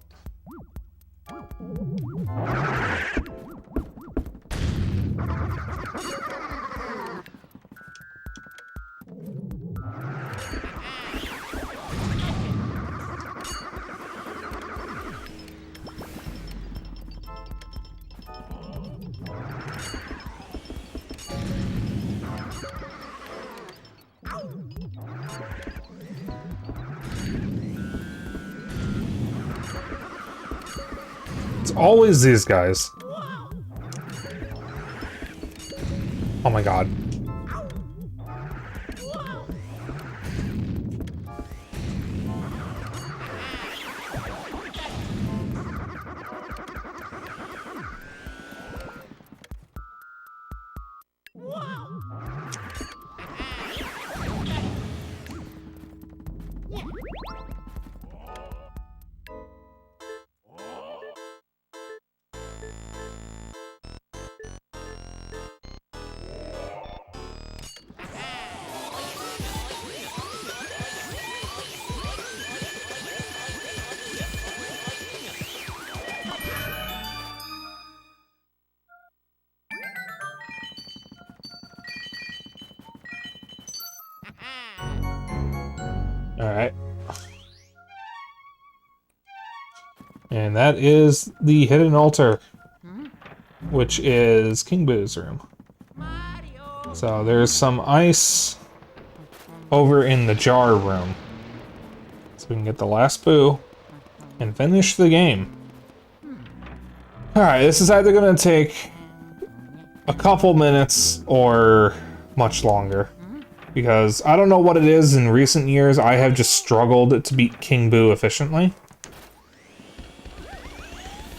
It's always these guys. Oh my god. Alright. And that is the hidden altar, which is King Boo's room. So there's some ice over in the jar room. So we can get the last Boo and finish the game. Alright, this is either going to take a couple minutes or much longer. Because I don't know what it is in recent years, I have just struggled to beat King Boo efficiently.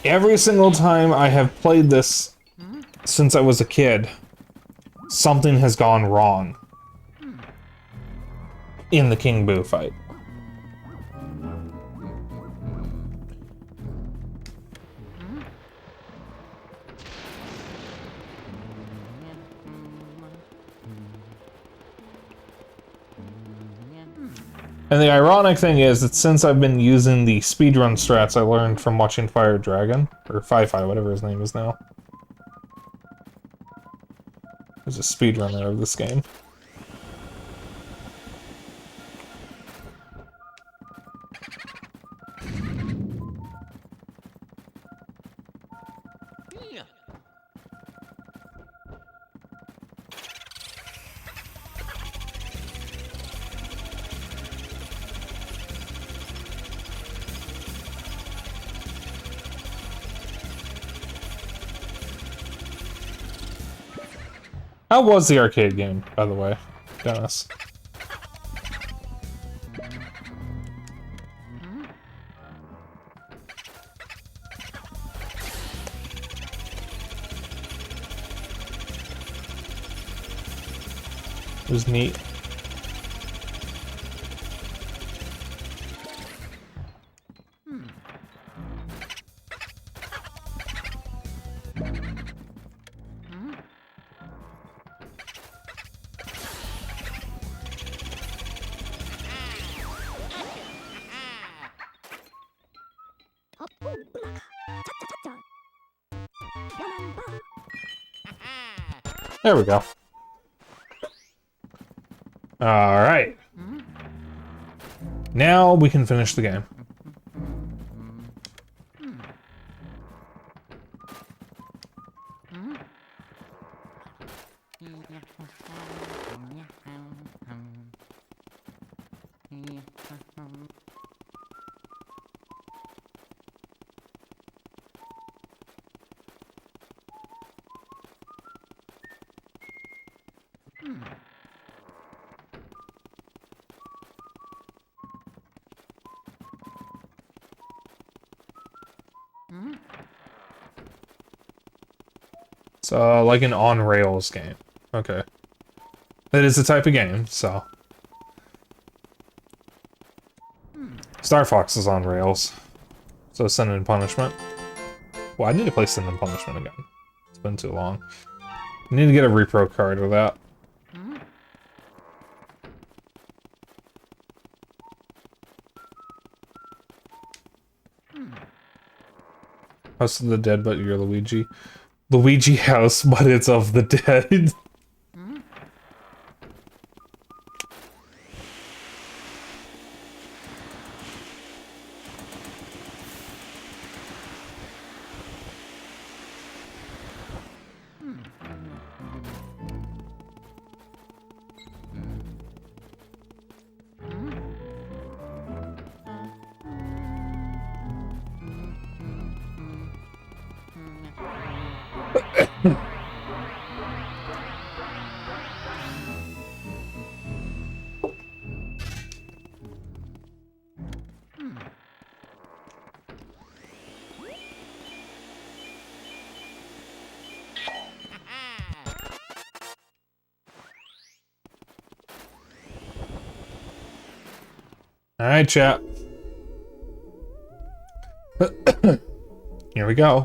Every single time I have played this since I was a kid, something has gone wrong in the King Boo fight. And the ironic thing is that since I've been using the speedrun strats I learned from watching Fire Dragon, or Fi-Fi, whatever his name is now. There's a speedrunner of this game. How was the arcade game, by the way, Dennis? It was neat. There we go. Alright. Now we can finish the game. So, like an on-rails game. Okay. That is the type of game, so. Star Fox is on rails. So Sin and Punishment. Well, I need to play Sin and Punishment again. It's been too long. I need to get a repro card of that. House of the Dead, but you're Luigi. Luigi House, but it's of the dead. Alright, chat. Here we go.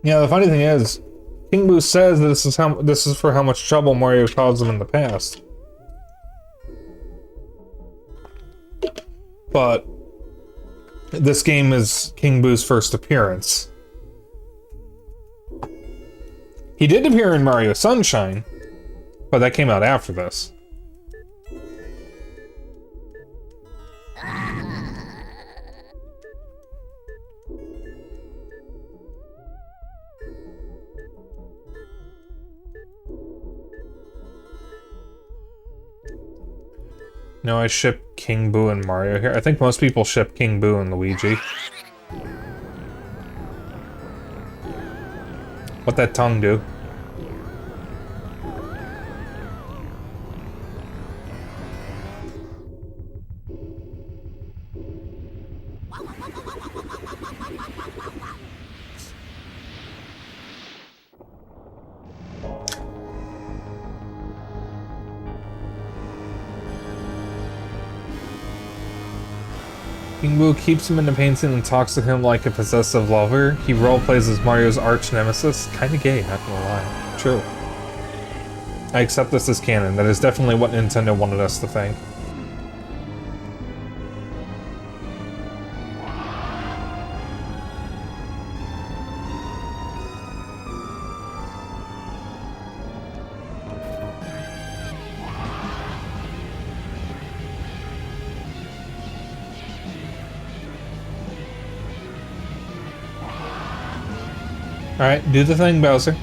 Yeah, the funny thing is, King Boo says that this is for how much trouble Mario caused him in the past. But this game is King Boo's first appearance. He did appear in Mario Sunshine, but that came out after this. No, I ship King Boo and Mario here. I think most people ship King Boo and Luigi. What that tongue do? King Boo keeps him in the painting and talks to him like a possessive lover. He roleplays as Mario's arch nemesis. Kinda gay, not gonna lie. True. I accept this as canon. That is definitely what Nintendo wanted us to think. Alright, do the thing, Bowser.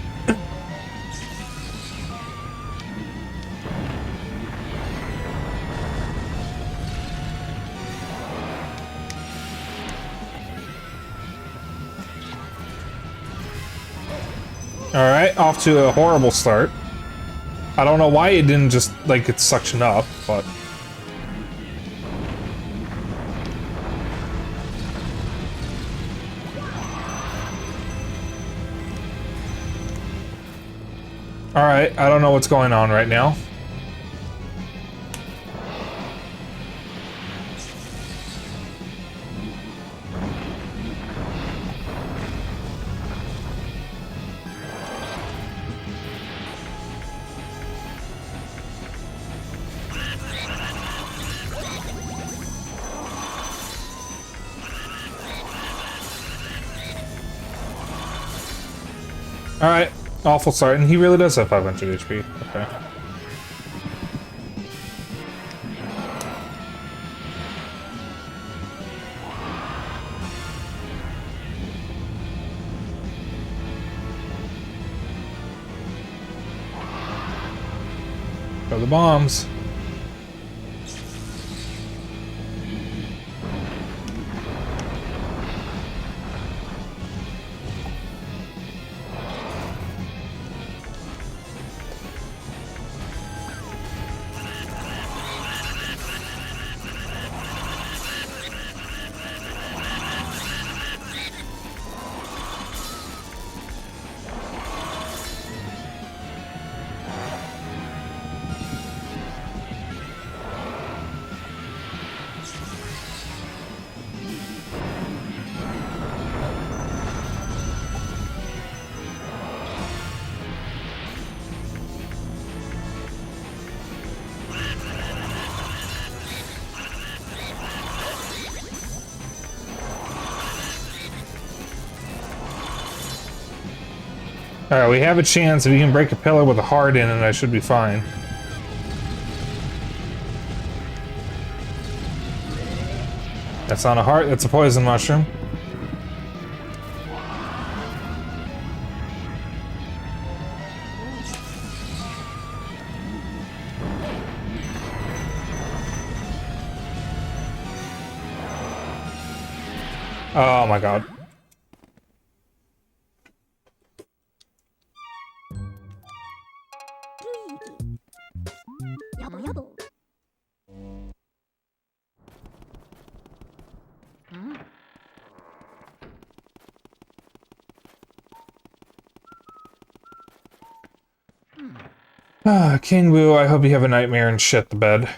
Alright, off to a horrible start. I don't know why it didn't just, like, get suctioned up, but... Alright, I don't know what's going on right now. Alright, awful start, and he really does have 500 HP. Okay. Go the bombs. Alright, we have a chance. If you can break a pillar with a heart in it, I should be fine. That's not a heart, that's a poison mushroom. Oh my god. Ah, King Wu, I hope you have a nightmare and shit the bed.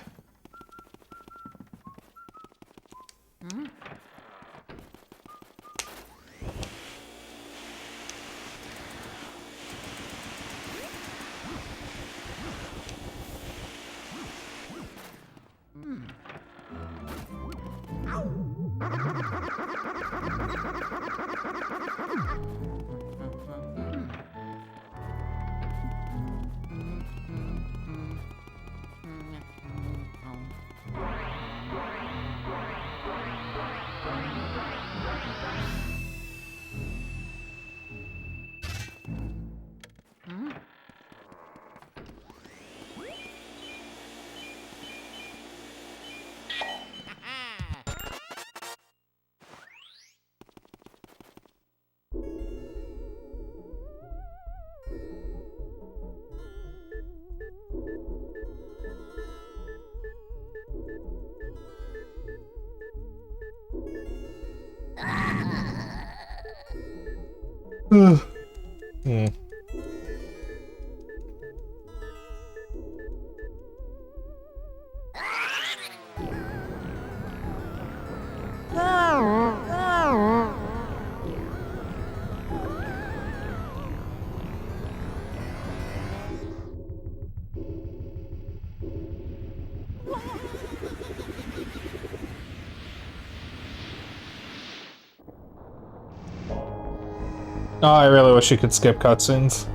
Hmm. Oh, I really wish you could skip cutscenes.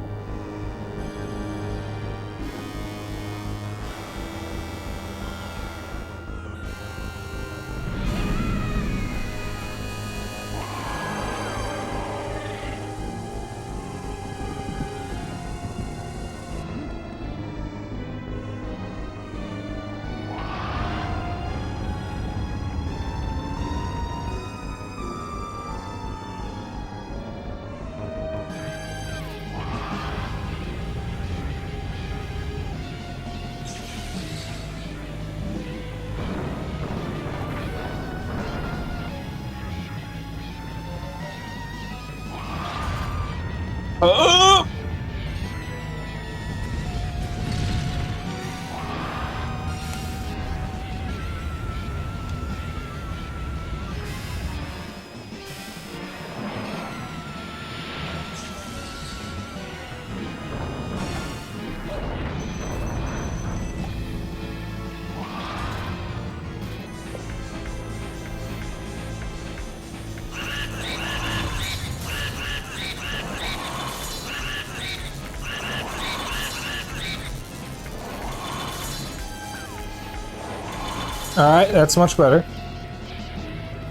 Alright, that's much better.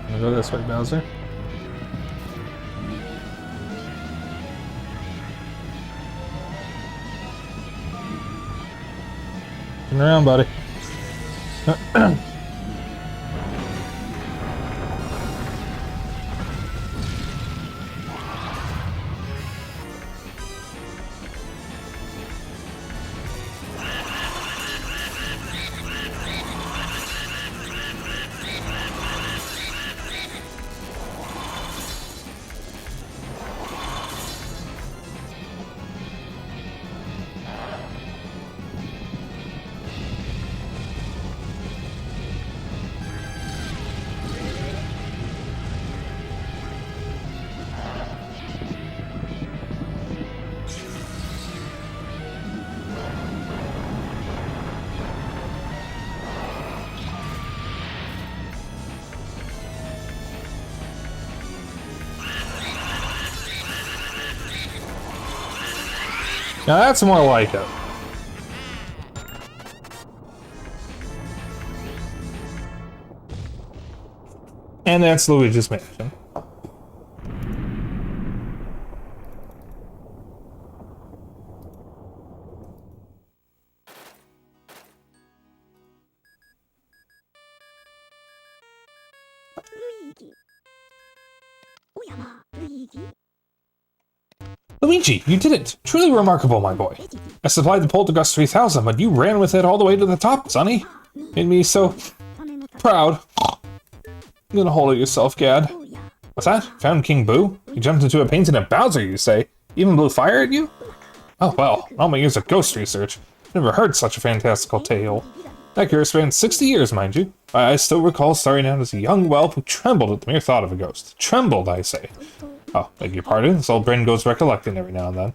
I'm gonna go this way, Bowser. Turn around, buddy. Now that's more like it. And that's Luigi's Mansion. Luigi, you did it! Truly remarkable, my boy. I supplied the Poltergust 3000, but you ran with it all the way to the top, sonny. Made me so proud. You're gonna hold it yourself, Gad. What's that? Found King Boo? You jumped into a painting of Bowser, you say? Even blew fire at you? Oh well, all my years of ghost research. Never heard such a fantastical tale. That cure spanned 60 years, mind you. I still recall starting out as a young whelp who trembled at the mere thought of a ghost. Trembled, I say. Oh, beg your pardon, this old brain goes recollecting every now and then.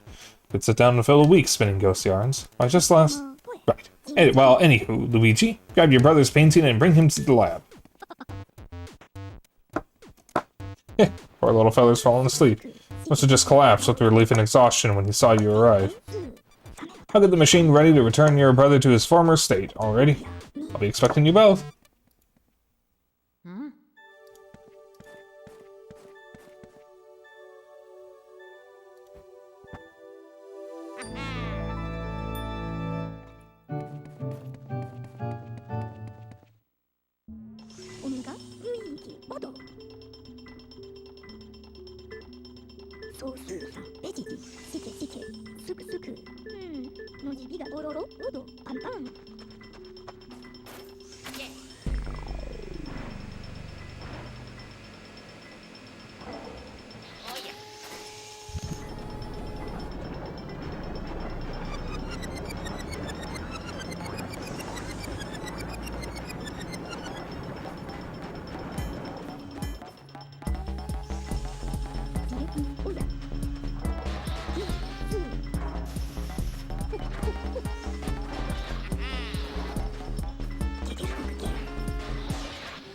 Could sit down and fill a week spinning ghost yarns. Why, just last... Right. Well, anywho, Luigi, grab your brother's painting and bring him to the lab. Poor little fella's fallen asleep. Must have just collapsed with relief and exhaustion when he saw you arrive. I'll get the machine ready to return your brother to his former state. Already? I'll be expecting you both.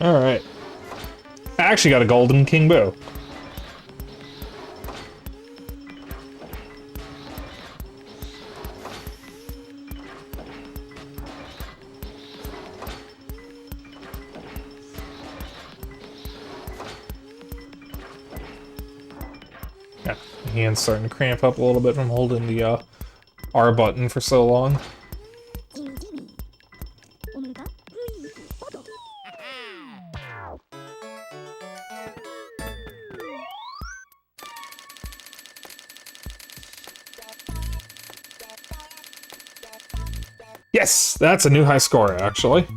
Alright. I actually got a golden King Boo. Yeah, my hand's starting to cramp up a little bit from holding the R button for so long. Yes, that's a new high score, actually.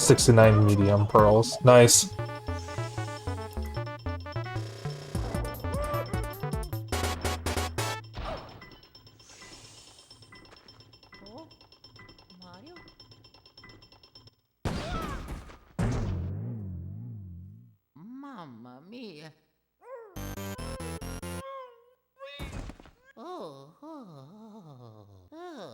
$69 medium pearls. Nice. Mamma mia. Oh, oh, oh, oh,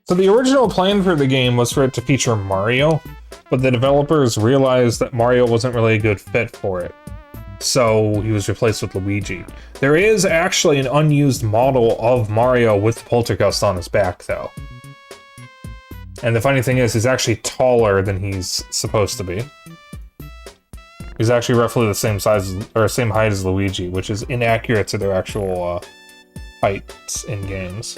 So the original plan for the game was for it to feature Mario, but the developers realized that Mario wasn't really a good fit for it. So he was replaced with Luigi. There is actually an unused model of Mario with Poltergust on his back, though. And the funny thing is, he's actually taller than he's supposed to be. He's actually roughly the same size or same height as Luigi, which is inaccurate to their actual heights in games.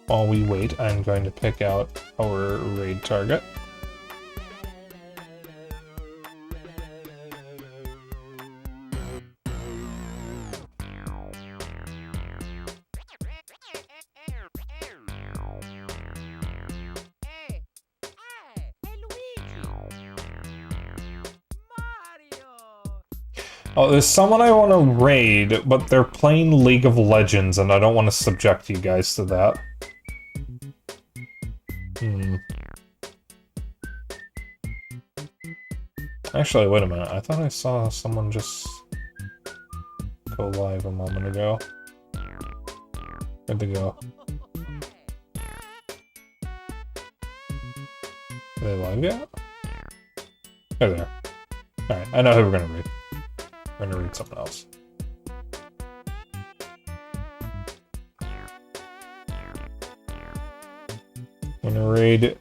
While we wait, I'm going to pick out our raid target. Oh, there's someone I want to raid, but they're playing League of Legends, and I don't want to subject you guys to that. Actually, wait a minute. I thought I saw someone just go live a moment ago. Where'd they go? Are they live yet? They're there. Alright, I know who we're gonna read. We're gonna read something else. I'm gonna raid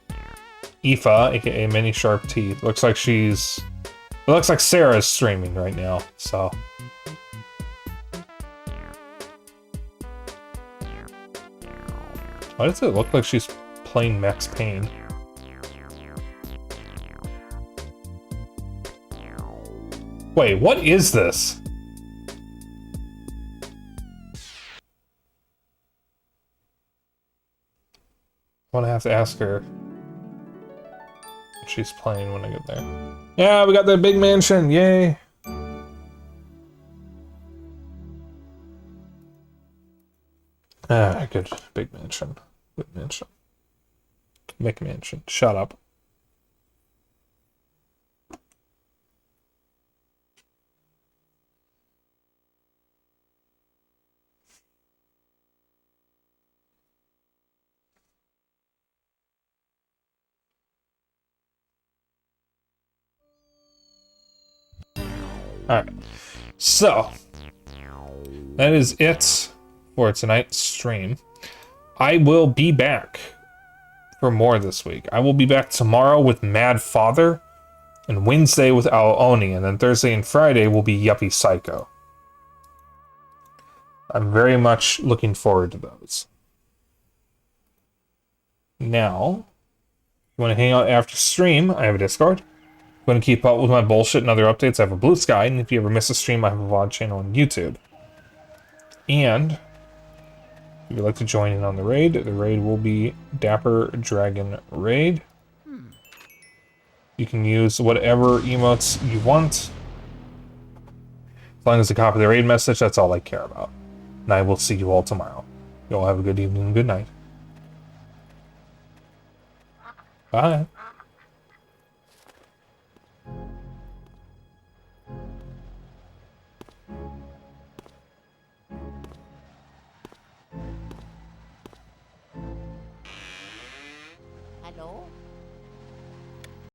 Aoife, aka Mini Sharp Teeth. Looks like she's... It looks like Sarah's streaming right now, so... Why does it look like she's playing Max Payne? Wait, what is this? I'm gonna have to ask her what she's playing when I get there. Yeah, we got the big mansion, yay! Ah, good. Big mansion. Big mansion. McMansion. Shut up. Alright, so that is it for tonight's stream. I will be back for more this week. I will be back tomorrow with Mad Father, and Wednesday with Aoni, and then Thursday and Friday will be Yuppie Psycho. I'm very much looking forward to those. Now, if you want to hang out after stream, I have a Discord. I'm going to keep up with my bullshit and other updates. I have a Blue Sky, and if you ever miss a stream, I have a VOD channel on YouTube. And if you'd like to join in on the raid will be Dapper Dragon Raid. You can use whatever emotes you want. As long as they copy the raid message, that's all I care about. And I will see you all tomorrow. You all have a good evening and good night. Bye. Hello?